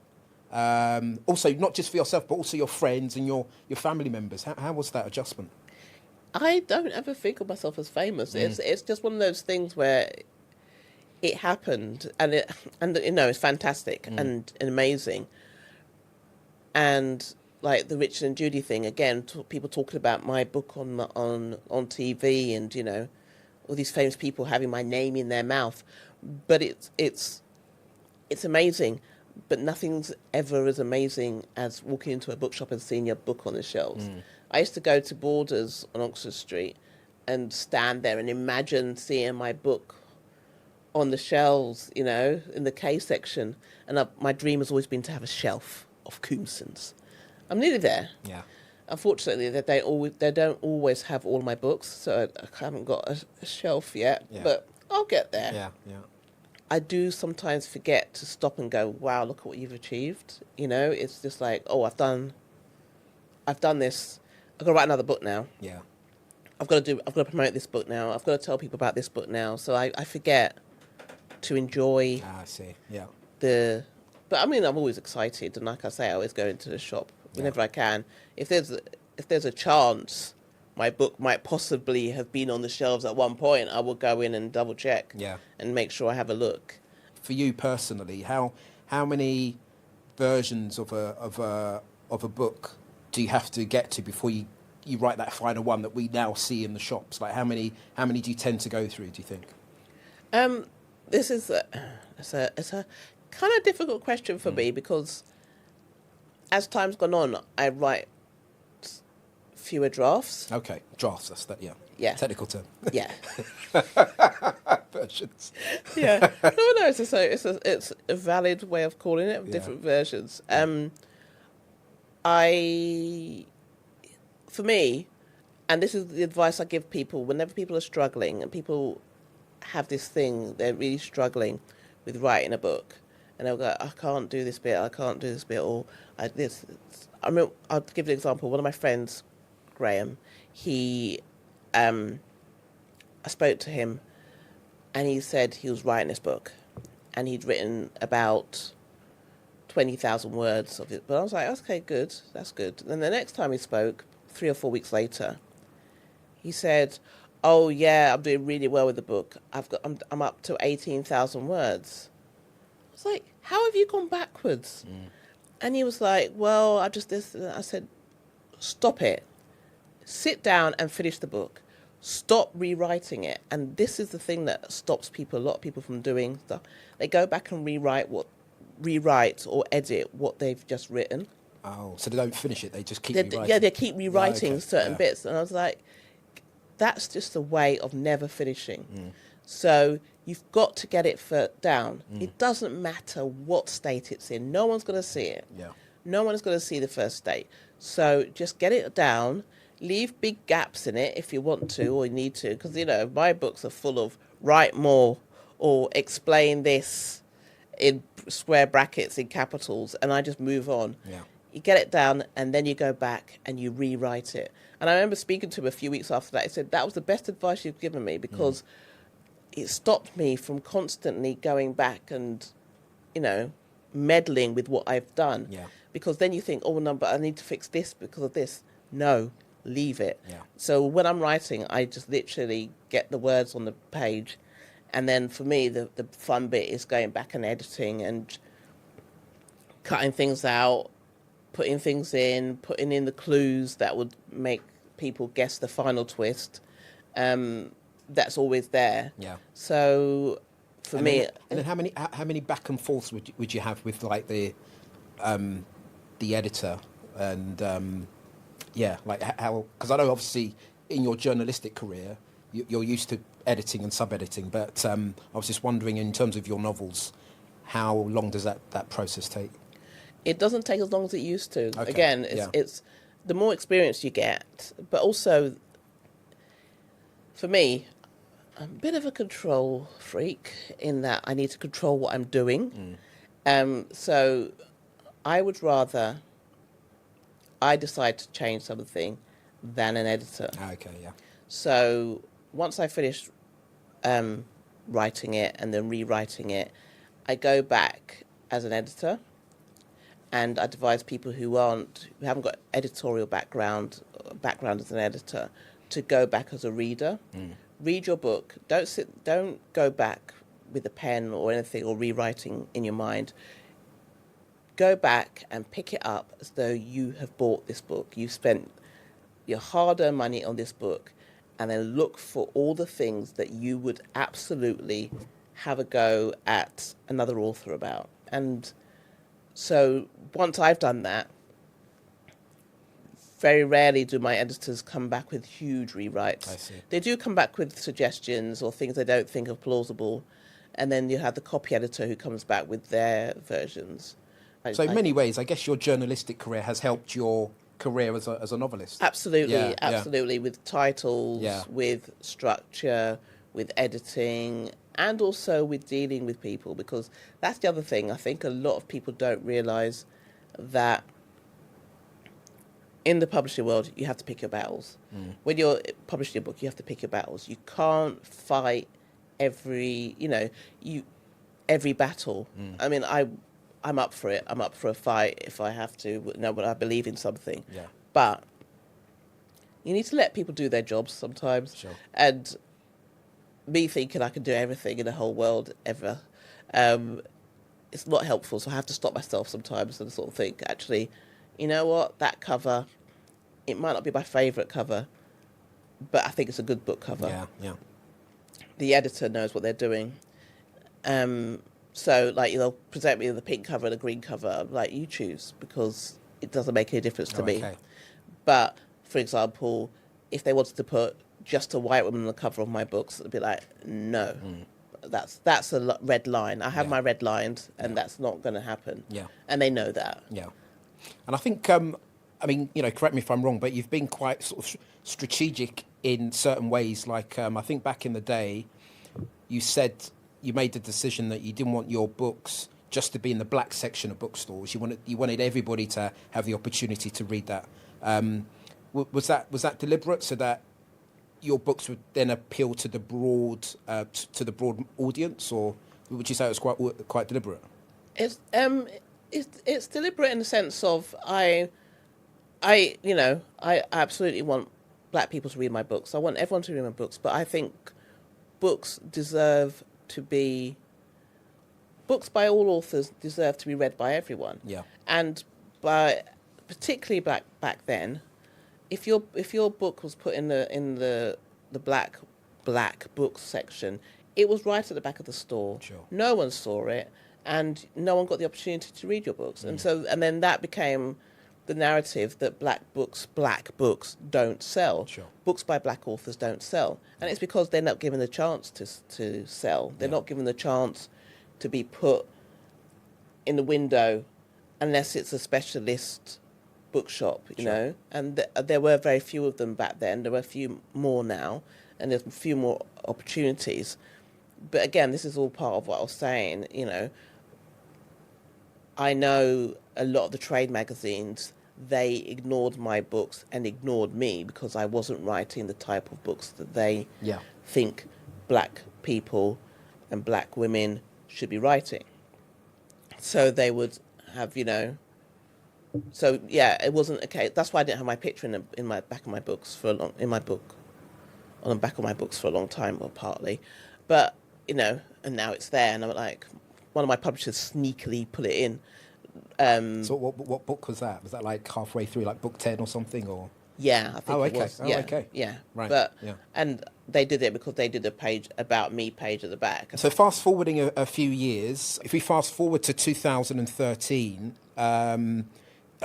Also, not just for yourself, but also your friends and your family members. How was that adjustment? I don't ever think of myself as famous. It's just one of those things where it happened, and you know, it's fantastic and amazing. And like the Richard and Judy thing again, people talking about my book on TV, and you know, all these famous people having my name in their mouth. But it's amazing. But nothing's ever as amazing as walking into a bookshop and seeing your book on the shelves. I used to go to Borders on Oxford Street and stand there and imagine seeing my book on the shelves, you know, in the K section. And my dream has always been to have a shelf of Koomsons. I'm nearly there. Yeah. Unfortunately, they don't always have all my books, so I haven't got a shelf yet. Yeah. But I'll get there. Yeah, yeah. I do sometimes forget to stop and go, wow, look at what you've achieved. You know, it's just like, oh, I've done this. I've got to write another book now. Yeah. I've got to promote this book now. I've got to tell people about this book now. So I forget to enjoy I see. Yeah. but I mean, I'm always excited. And like I say, I always go into the shop whenever I can. If there's a chance my book might possibly have been on the shelves at one point, I will go in and double check and make sure I have a look. For you personally, how many versions of a book do you have to get to before you write that final one that we now see in the shops? Like how many do you tend to go through, do you think? This is it's a kind of difficult question for me, because as time's gone on, I write fewer drafts. Okay, drafts. That's that. Yeah. Yeah. Technical term. Yeah. Versions. Yeah. No. It's a valid way of calling it. Different versions. For me, and this is the advice I give people whenever people are struggling and people have this thing, they're really struggling with writing a book, and they'll go, I can't do this bit, or I'll give you an example. One of my friends, Graham, I spoke to him, and he said he was writing this book, and he'd written about 20,000 words of it. But I was like, okay, good, that's good. And then the next time he spoke, 3 or 4 weeks later, he said, oh yeah, I'm doing really well with the book. I'm up to 18,000 words. I was like, how have you gone backwards? And he was like, well, I said, stop it. Sit down and finish the book. Stop rewriting it. And this is the thing that stops a lot of people from doing stuff. They go back and rewrite or edit what they've just written. Oh, so they don't finish it; they just keep They, rewriting. yeah, they keep rewriting okay. certain bits, and I was like, that's just a way of never finishing. So you've got to get it down. It doesn't matter what state it's in. No one's going to see it. Yeah. No one's going to see the first state. So just get it down. Leave big gaps in it if you want to or you need to, because, my books are full of write more or explain this in square brackets in capitals, and I just move on. Yeah. You get it down, and then you go back and you rewrite it. And I remember speaking to him a few weeks after that. He said, that was the best advice you've given me, because it stopped me from constantly going back and, meddling with what I've done. Yeah. Because then you think, oh, no, but I need to fix this because of this. No, leave it. Yeah. So when I'm writing, I just literally get the words on the page. And then for me, the fun bit is going back and editing and cutting things out, putting things in, putting in the clues that would make people guess the final twist. That's always there. Yeah. So for me... And then how many back and forths would you have with, like, the editor? And, like, how... Because I know, obviously, in your journalistic career, you're used to editing and sub-editing, but I was just wondering, in terms of your novels, how long does that process take? It doesn't take as long as it used to. Okay. Again, it's the more experience you get, but also, for me, I'm a bit of a control freak in that I need to control what I'm doing. So I would rather I decide to change something than an editor. Okay, yeah. So once I finish writing it and then rewriting it, I go back as an editor, and I advise people who haven't got editorial background as an editor to go back as a reader. Read your book. Don't go back with a pen or anything or rewriting in your mind. Go back and pick it up as though you have bought this book. You've spent your hard-earned money on this book, and then look for all the things that you would absolutely have a go at another author about. And so once I've done that, very rarely do my editors come back with huge rewrites. I see. They do come back with suggestions or things they don't think are plausible, and then you have the copy editor who comes back with their versions. So in many ways, I guess your journalistic career has helped your career as a novelist. Absolutely, absolutely. With titles, Yeah. with structure, with editing, and also with dealing with people, because that's the other thing. I think a lot of people don't realise that in the publishing world, you have to pick your battles. When you're publishing a book, you have to pick your battles. You can't fight every battle. I mean, I'm up for it. I'm up for a fight if I have to, when I believe in something. Yeah. But you need to let people do their jobs sometimes. Sure. And me thinking I can do everything in the whole world ever, it's not helpful. So I have to stop myself sometimes and sort of think, actually, you know what, that cover, it might not be my favourite cover, but I think it's a good book cover. Yeah, yeah. The editor knows what they're doing. So, like, they'll present me with the pink cover and the green cover. I'm like, you choose, because it doesn't make any difference to me. Okay. But, for example, if they wanted to put just a white woman on the cover of my books, it'd be like, no, that's a red line. I have my red lines, and that's not going to happen. Yeah. And they know that. Yeah. And I think, I mean, correct me if I'm wrong, but you've been quite sort of strategic in certain ways. Like, I think back in the day, you said you made the decision that you didn't want your books just to be in the black section of bookstores. You wanted everybody to have the opportunity to read that. Was that deliberate, so that your books would then appeal to the broad audience, or would you say it was quite deliberate? It's deliberate in the sense of I absolutely want black people to read my books. I want everyone to read my books, but I think books by all authors deserve to be read by everyone. Yeah. And particularly back then, if your book was put in the black books section, it was right at the back of the store. Sure. No one saw it, and no one got the opportunity to read your books. And then that became the narrative that black books don't sell. Sure. Books by black authors don't sell. And it's because they're not given the chance to sell. They're not given the chance to be put in the window unless it's a specialist bookshop, you know. And there were very few of them back then. There were a few more now, and there's a few more opportunities. But again, this is all part of what I was saying, you know. I know a lot of the trade magazines, they ignored my books and ignored me because I wasn't writing the type of books that they think black people and black women should be writing. So they would have, you know. So yeah, it wasn't okay. That's why I didn't have my picture in my back of my books on the back of my books for a long time, or partly. But you know, and now it's there, and I'm like, one of my publishers sneakily put it in. So what book was that? Was that like halfway through, like book 10 or something, or? Yeah, I think it was. Yeah, okay. Yeah, right. But and they did it because they did a page about me page at the back. So fast forwarding a few years, if we fast forward to 2013, I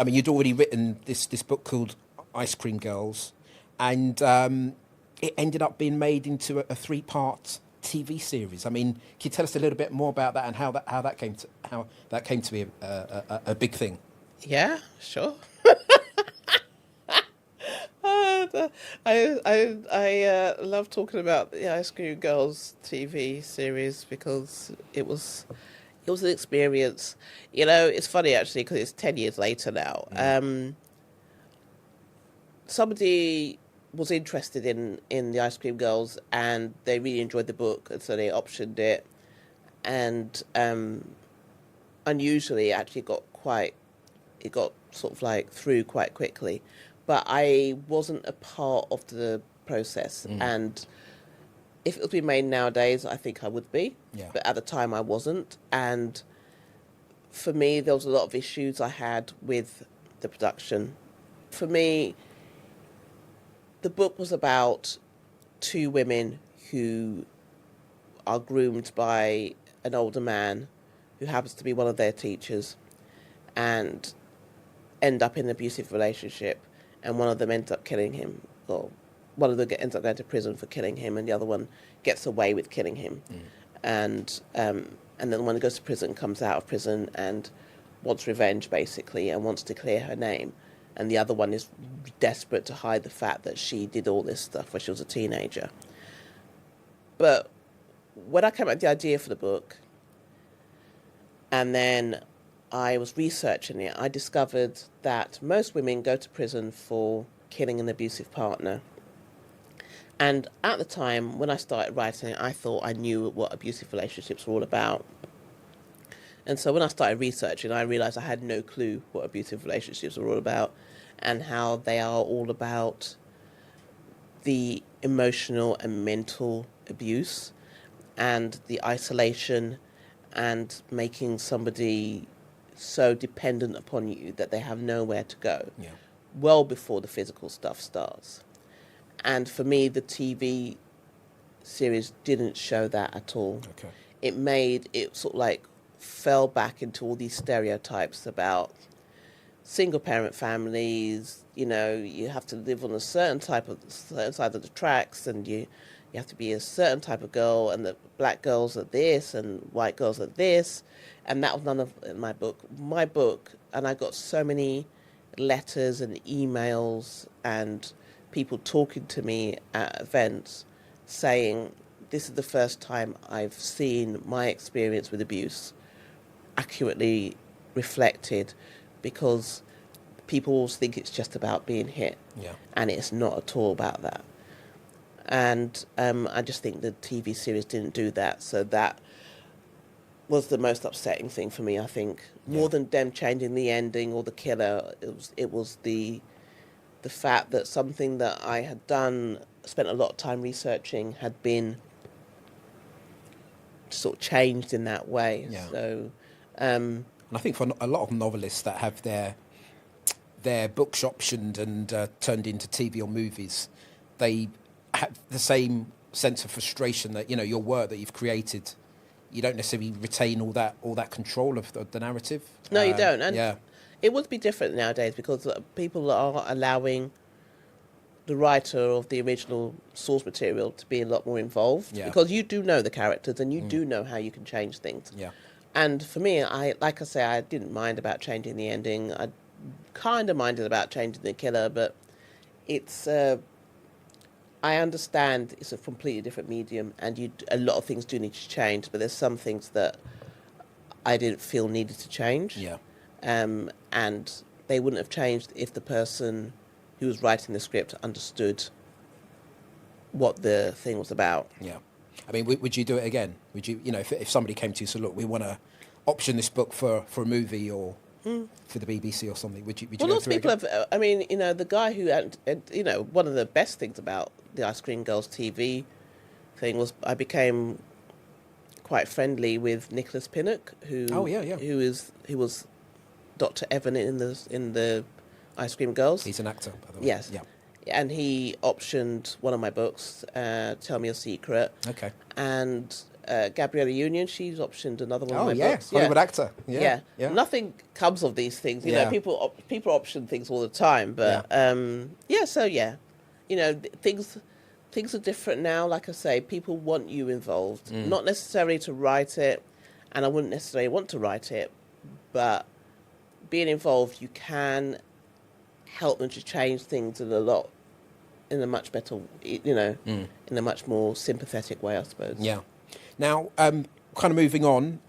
mean, you'd already written this book called Ice Cream Girls, and it ended up being made into a 3-part TV series. I mean, can you tell us a little bit more about that and how that came to be a big thing? Yeah, sure. I love talking about the Ice Cream Girls TV series because it was an experience. You know, it's funny actually because it's 10 years later now. Somebody was interested in the Ice Cream Girls, and they really enjoyed the book, and so they optioned it. And unusually, it actually got sort of like through quite quickly. But I wasn't a part of the process, and if it was being made nowadays, I think I would be. Yeah. But at the time, I wasn't, and for me, there was a lot of issues I had with the production. For me, the book was about 2 women who are groomed by an older man who happens to be one of their teachers and end up in an abusive relationship, and one of them ends up killing him, or one of them ends up going to prison for killing him, and the other one gets away with killing him. And then the one who goes to prison comes out of prison and wants revenge, basically, and wants to clear her name. And the other one is desperate to hide the fact that she did all this stuff when she was a teenager. But when I came up with the idea for the book, and then I was researching it, I discovered that most women go to prison for killing an abusive partner. And at the time, when I started writing it, I thought I knew what abusive relationships were all about. And so when I started researching, I realised I had no clue what abusive relationships were all about, and how they are all about the emotional and mental abuse and the isolation and making somebody so dependent upon you that they have nowhere to go, well before the physical stuff starts. And for me, the TV series didn't show that at all. Okay. It sort of like fell back into all these stereotypes about single parent families. You know, you have to live on a certain side of the tracks, and you have to be a certain type of girl, and the black girls are this and white girls are this, and that was none of my book. My book, and I got so many letters and emails and people talking to me at events saying, this is the first time I've seen my experience with abuse accurately reflected, because people always think it's just about being hit, and it's not at all about that. And I just think the TV series didn't do that, so that was the most upsetting thing for me, I think. More than them changing the ending or the killer, it was the fact that something that I had done, spent a lot of time researching, had been sort of changed in that way. Yeah. So, and I think for a lot of novelists that have their books optioned and turned into TV or movies, they have the same sense of frustration that, you know, your work that you've created, you don't necessarily retain all that control of the narrative. No, you don't. And It would be different nowadays because people are allowing the writer of the original source material to be a lot more involved, Yeah. because you do know the characters and you do know how you can change things. Yeah. And for me, like I say, I didn't mind about changing the ending. I kind of minded about changing the killer, but it's I understand it's a completely different medium, and a lot of things do need to change. But there's some things that I didn't feel needed to change. Yeah. And they wouldn't have changed if the person who was writing the script understood what the thing was about. Yeah. I mean, would you do it again? Would you, if somebody came to you and said, look, we want to option this book for a movie or for the BBC or something, would you Well, go lots of through it people again? have, I mean, the guy who, one of the best things about the Ice Cream Girls TV thing was I became quite friendly with Nicholas Pinnock, who who was Dr. Evan in the Ice Cream Girls. He's an actor, by the way. Yes. Yeah. And he optioned one of my books, Tell Me a Secret. Okay. And Gabriella Union, she's optioned another one of my books. Hollywood actor. Yeah. Yeah. Nothing comes of these things. You Yeah. know, people option things all the time. But things are different now. Like I say, people want you involved, not necessarily to write it, and I wouldn't necessarily want to write it, but being involved, you can help them to change things in a much better, in a much more sympathetic way, I suppose. Yeah. Now, kind of moving on,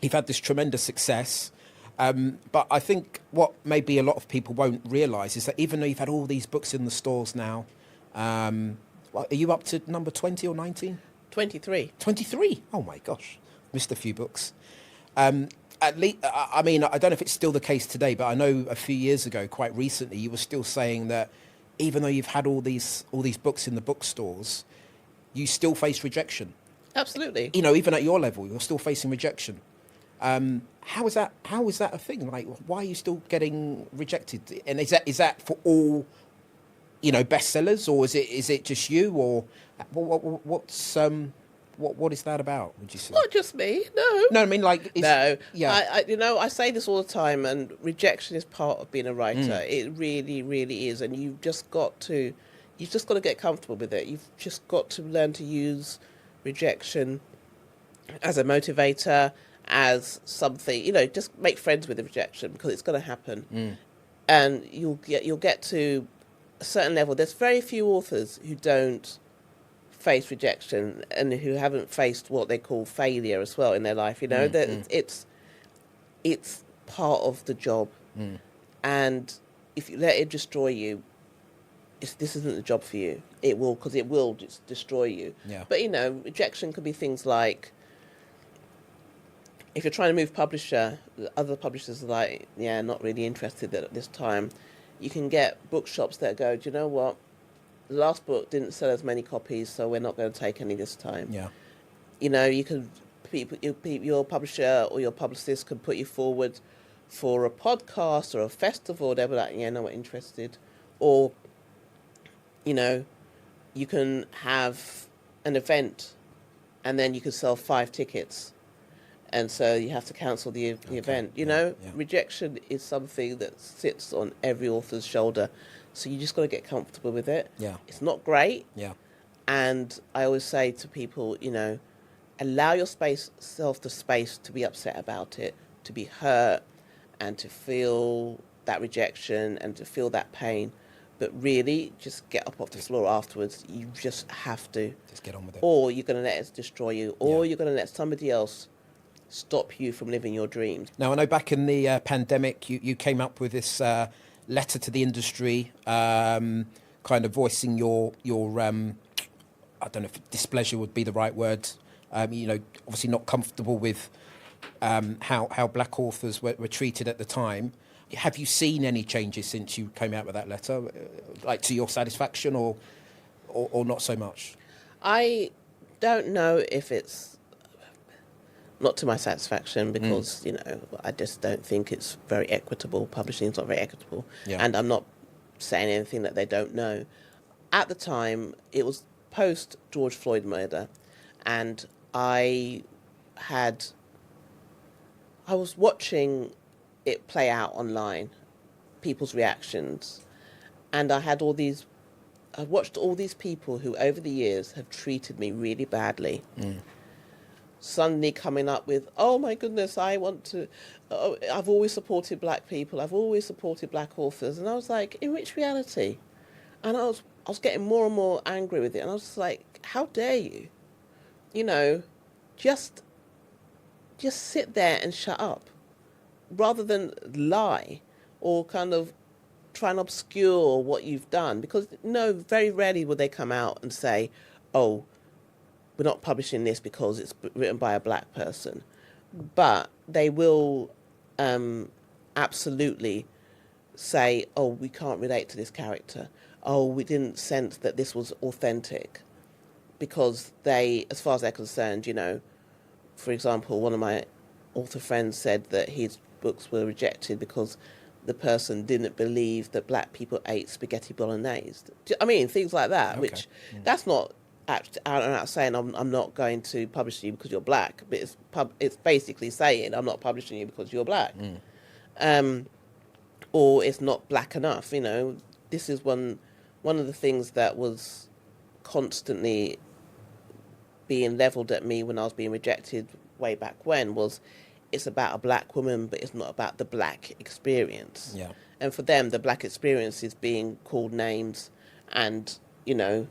you've had this tremendous success, but I think what maybe a lot of people won't realise is that even though you've had all these books in the stores now, are you up to number 20 or 19? 23. 23? Oh my gosh, missed a few books. At least, I mean, I don't know if it's still the case today, but I know a few years ago, quite recently, you were still saying that even though you've had all these books in the bookstores, you still face rejection. Absolutely. Even at your level, you're still facing rejection. How is that a thing? Like, why are you still getting rejected? And is that for all, bestsellers, or is it just you, or what is that about, would you say? Not just me, no. No, I mean, like... No. Yeah. I say this all the time, and rejection is part of being a writer. It really, really is. And you've just got to get comfortable with it. You've just got to learn to use rejection as a motivator, as something, just make friends with the rejection, because it's going to happen. And you'll get to a certain level. There's very few authors who don't face rejection and who haven't faced what they call failure as well in their life. It's part of the job, and if you let it destroy you, this isn't the job for you. It will, because it will just destroy you. Yeah. But rejection could be things like, if you're trying to move publisher, other publishers are like, not really interested at this time. You can get bookshops that go, do you know what? The last book didn't sell as many copies, so we're not going to take any this time. Yeah. You can, your publisher or your publicist can put you forward for a podcast or a festival. They'll be like, no, we're interested. Or, you can have an event and then you can sell 5 tickets. And so you have to cancel the event. Yeah. Rejection is something that sits on every author's shoulder. So you just got to get comfortable with it. Yeah. It's not great. Yeah. And I always say to people, allow yourself the space to be upset about it, to be hurt, and to feel that rejection and to feel that pain. But really, just get up off the floor afterwards. You just have to. Just get on with it. Or you're going to let it destroy you, or you're going to let somebody else stop you from living your dreams. Now, I know back in the pandemic, you came up with this letter to the industry, kind of voicing your I don't know if displeasure would be the right word. Obviously not comfortable with how black authors were treated at the time. Have you seen any changes since you came out with that letter, like to your satisfaction, or not so much? I don't know if it's not to my satisfaction, because I just don't think it's very equitable. Publishing is not very equitable, and I'm not saying anything that they don't know. At the time, it was post George Floyd murder, and I was watching it play out online, people's reactions. And I watched all these people who over the years have treated me really badly. Suddenly coming up with, oh my goodness, I've always supported black people, I've always supported black authors. And I was like, in which reality? And I was getting more and more angry with it. And I was just like, how dare you? You know, just sit there and shut up, rather than lie or kind of try and obscure what you've done. Because no, very rarely will they come out and say, oh, we're not publishing this because it's written by a black person. But they will absolutely say, oh, we can't relate to this character. Oh, we didn't sense that this was authentic. Because they, as far as they're concerned, you know, for example, one of my author friends said that his books were rejected because the person didn't believe that black people ate spaghetti bolognese. I mean, things like that, Okay. which that's not out and out saying I'm not going to publish you because you're black, but it's basically saying I'm not publishing you because you're black. Or it's not black enough, you know. This is one of the things that was constantly being levelled at me when I was being rejected way back when was, it's about a black woman, but it's not about the black experience. Yeah. And for them, the black experience is being called names and, you know,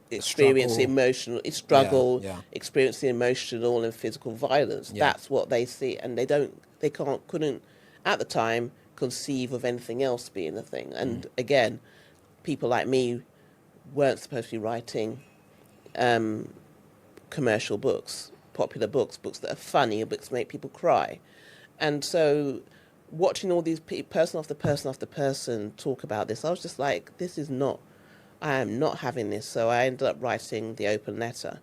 experiencing struggle, experiencing emotional and physical violence. Yeah. That's what they see, and they couldn't at the time conceive of anything else being a thing. And again, people like me weren't supposed to be writing commercial books, popular books that are funny, books that make people cry. And so watching all these person after person after person talk about this, I was just like, I am not having this. So I ended up writing the open letter,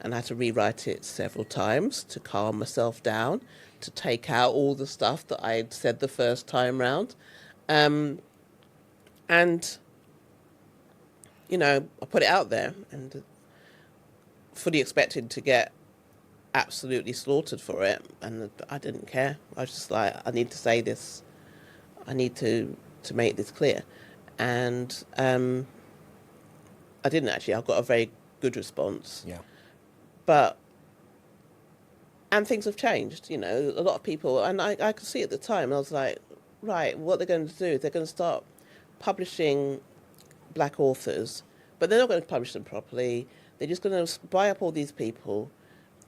and I had to rewrite it several times to calm myself down, to take out all the stuff that I had said the first time round. And, you know, I put it out there and fully expected to get absolutely slaughtered for it, and I didn't care. I was just like, I need to say this. I need to make this clear. And I didn't actually. I got a very good response. Yeah. And things have changed, you know. A lot of people, and I could see at the time, I was like, right, what they're going to do is they're going to start publishing black authors, but they're not going to publish them properly. They're just going to buy up all these people,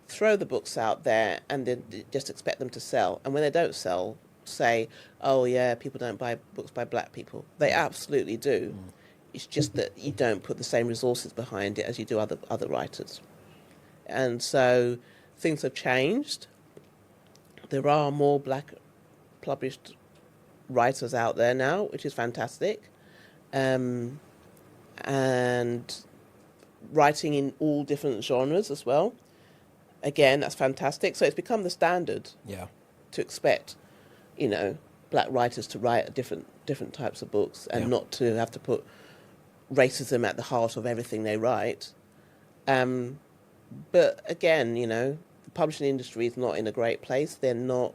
throw the books out there, and then just expect them to sell. And when they don't sell, say, oh yeah, people don't buy books by black people. They absolutely do. It's just that you don't put the same resources behind it as you do other writers. And so things have changed. There are more black published writers out there now, which is fantastic. And writing in all different genres as well. Again, that's fantastic. So it's become the standard to expect, you know, black writers to write different types of books and not to have to put racism at the heart of everything they write. But again, you know, the publishing industry is not in a great place. They're not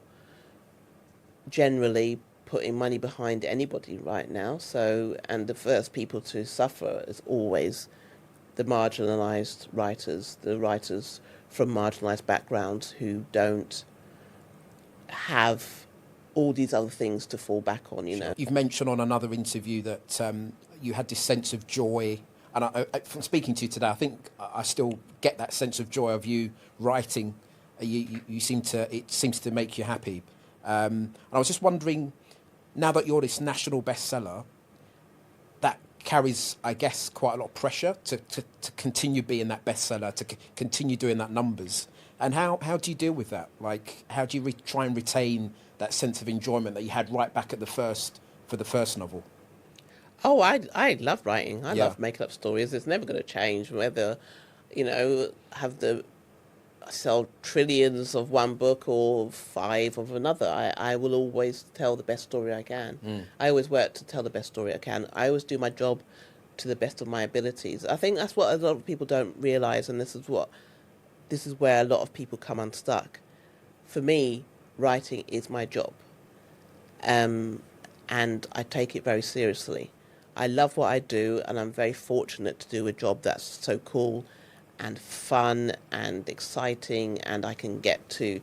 generally putting money behind anybody right now. So, and the first people to suffer is always the marginalised writers, the writers from marginalised backgrounds who don't have all these other things to fall back on, you know. You've mentioned on another interview that you had this sense of joy, and from speaking to you today, I think I still get that sense of joy of you writing. You seem to, it seems to make you happy. And I was just wondering, now that you're this national bestseller, that carries, I guess, quite a lot of pressure to continue being that bestseller, to continue doing that numbers. And how do you deal with that? Like, how do you try and retain that sense of enjoyment that you had right back at for the first novel? Oh, I love writing. I love making up stories. It's never going to change whether, you know, sell trillions of one book or 5 of another. I will always tell the best story I can. I always work to tell the best story I can. I always do my job to the best of my abilities. I think that's what a lot of people don't realise, and this is where a lot of people come unstuck. For me, writing is my job. And I take it very seriously. I love what I do, and I'm very fortunate to do a job that's so cool and fun and exciting, and I can get to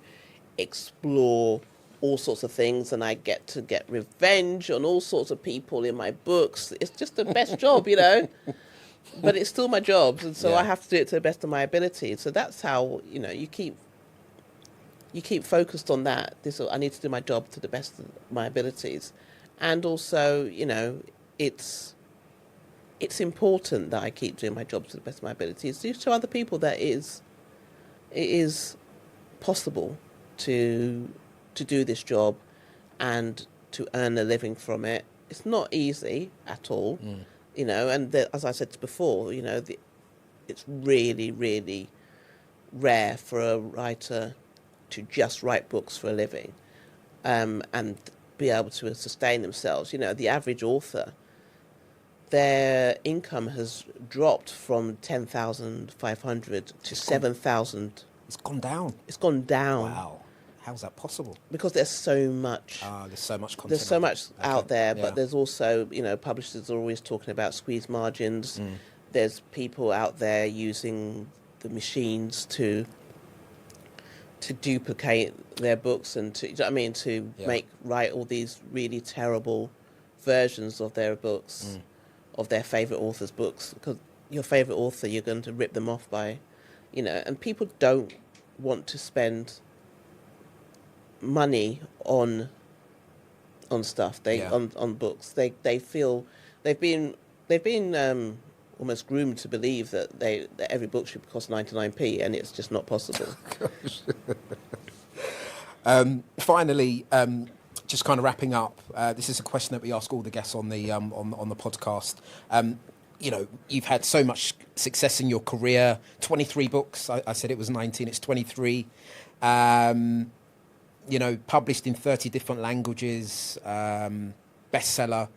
explore all sorts of things, and I get to get revenge on all sorts of people in my books. It's just the best job, you know, but it's still my job, and so I have to do it to the best of my ability. So that's how, you know, you keep focused on that. I need to do my job to the best of my abilities. And also, you know, it's important that I keep doing my job to the best of my abilities. To show other people that it is possible to do this job and to earn a living from it. It's not easy at all, you know, and as I said before, you know, it's really, really rare for a writer to just write books for a living and be able to sustain themselves. You know, the average author, their income has dropped from 10,500 to 7,000. It's gone down. It's gone down. Wow. How's that possible? Because there's so much. There's so much content. There's so much out there, but there's also, you know, publishers are always talking about squeeze margins. There's people out there using the machines to duplicate their books and to, you know what I mean, to write all these really terrible versions of their books, of their favourite author's books. Because your favourite author, you're going to rip them off by, you know, and people don't want to spend money on stuff. On books. They feel they've been almost groomed to believe that every book should cost 99p, and it's just not possible. Finally, just kind of wrapping up. This is a question that we ask all the guests on the podcast. You know, you've had so much success in your career. 23 books. I said it was 19. It's 23. You know, published in 30 different languages. Bestseller.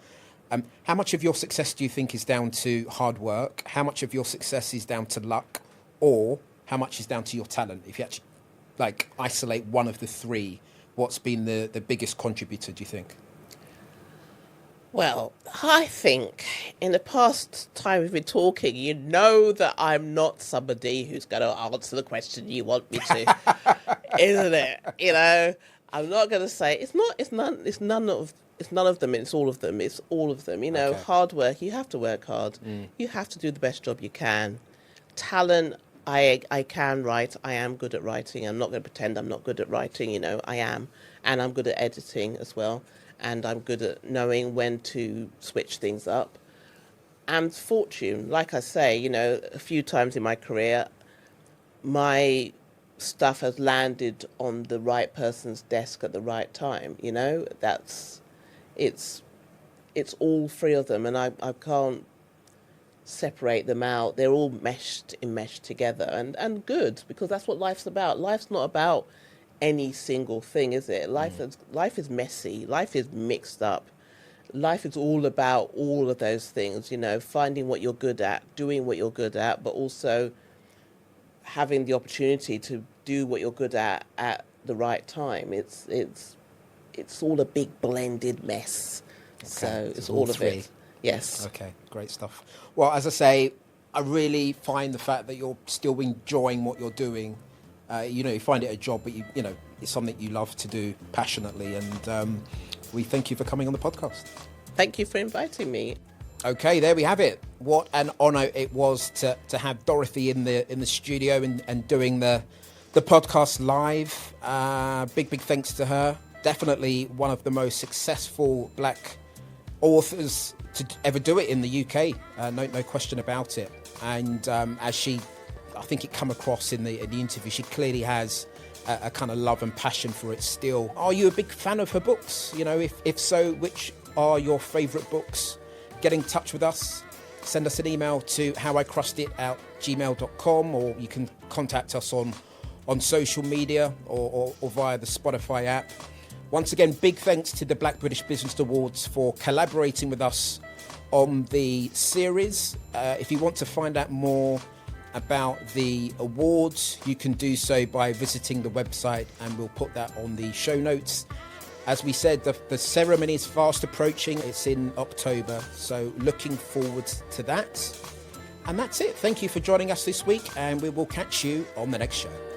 How much of your success do you think is down to hard work? How much of your success is down to luck? Or how much is down to your talent? If you actually isolate one of the three, what's been the biggest contributor, do you think? Well, I think in the past time we've been talking, you know that I'm not somebody who's going to answer the question you want me to, isn't it? You know, I'm not going to say it's none of them. It's all of them. It's all of them. You know, hard work. You have to work hard. You have to do the best job you can. Talent. I can write. I am good at writing. I'm not going to pretend I'm not good at writing. You know, I am, and I'm good at editing as well. And I'm good at knowing when to switch things up. And fortune, like I say, you know, a few times in my career, my stuff has landed on the right person's desk at the right time. You know, it's all three of them, and I can't separate them out. They're all enmeshed together, and good, because that's what life's about. Life's not about any single thing, is it? Life is messy. Life is mixed up. Life is all about all of those things, you know, finding what you're good at, doing what you're good at, but also having the opportunity to do what you're good at the right time. It's all a big blended mess. Okay, so it's all of three. It. Yes. Okay, great stuff. Well, as I say, I really find the fact that you're still enjoying what you're doing. You know, you find it a job, but you know, it's something you love to do passionately. And we thank you for coming on the podcast. Thank you for inviting me. Okay, there we have it. What an honour it was to have Dorothy in the studio and doing the podcast live. Big thanks to her. Definitely one of the most successful black authors to ever do it in the UK. No question about it. And as I think it come across in the interview, she clearly has a kind of love and passion for it still. Are you a big fan of her books? You know, if so, which are your favourite books? Get in touch with us. Send us an email to howicrossedit@gmail.com, or you can contact us on social media or via the Spotify app. Once again, big thanks to the Black British Business Awards for collaborating with us on the series. If you want to find out more about the awards, you can do so by visiting the website, and we'll put that on the show notes. As we said, the ceremony is fast approaching. It's in October, so looking forward to that. And that's it. Thank you for joining us this week, and we will catch you on the next show.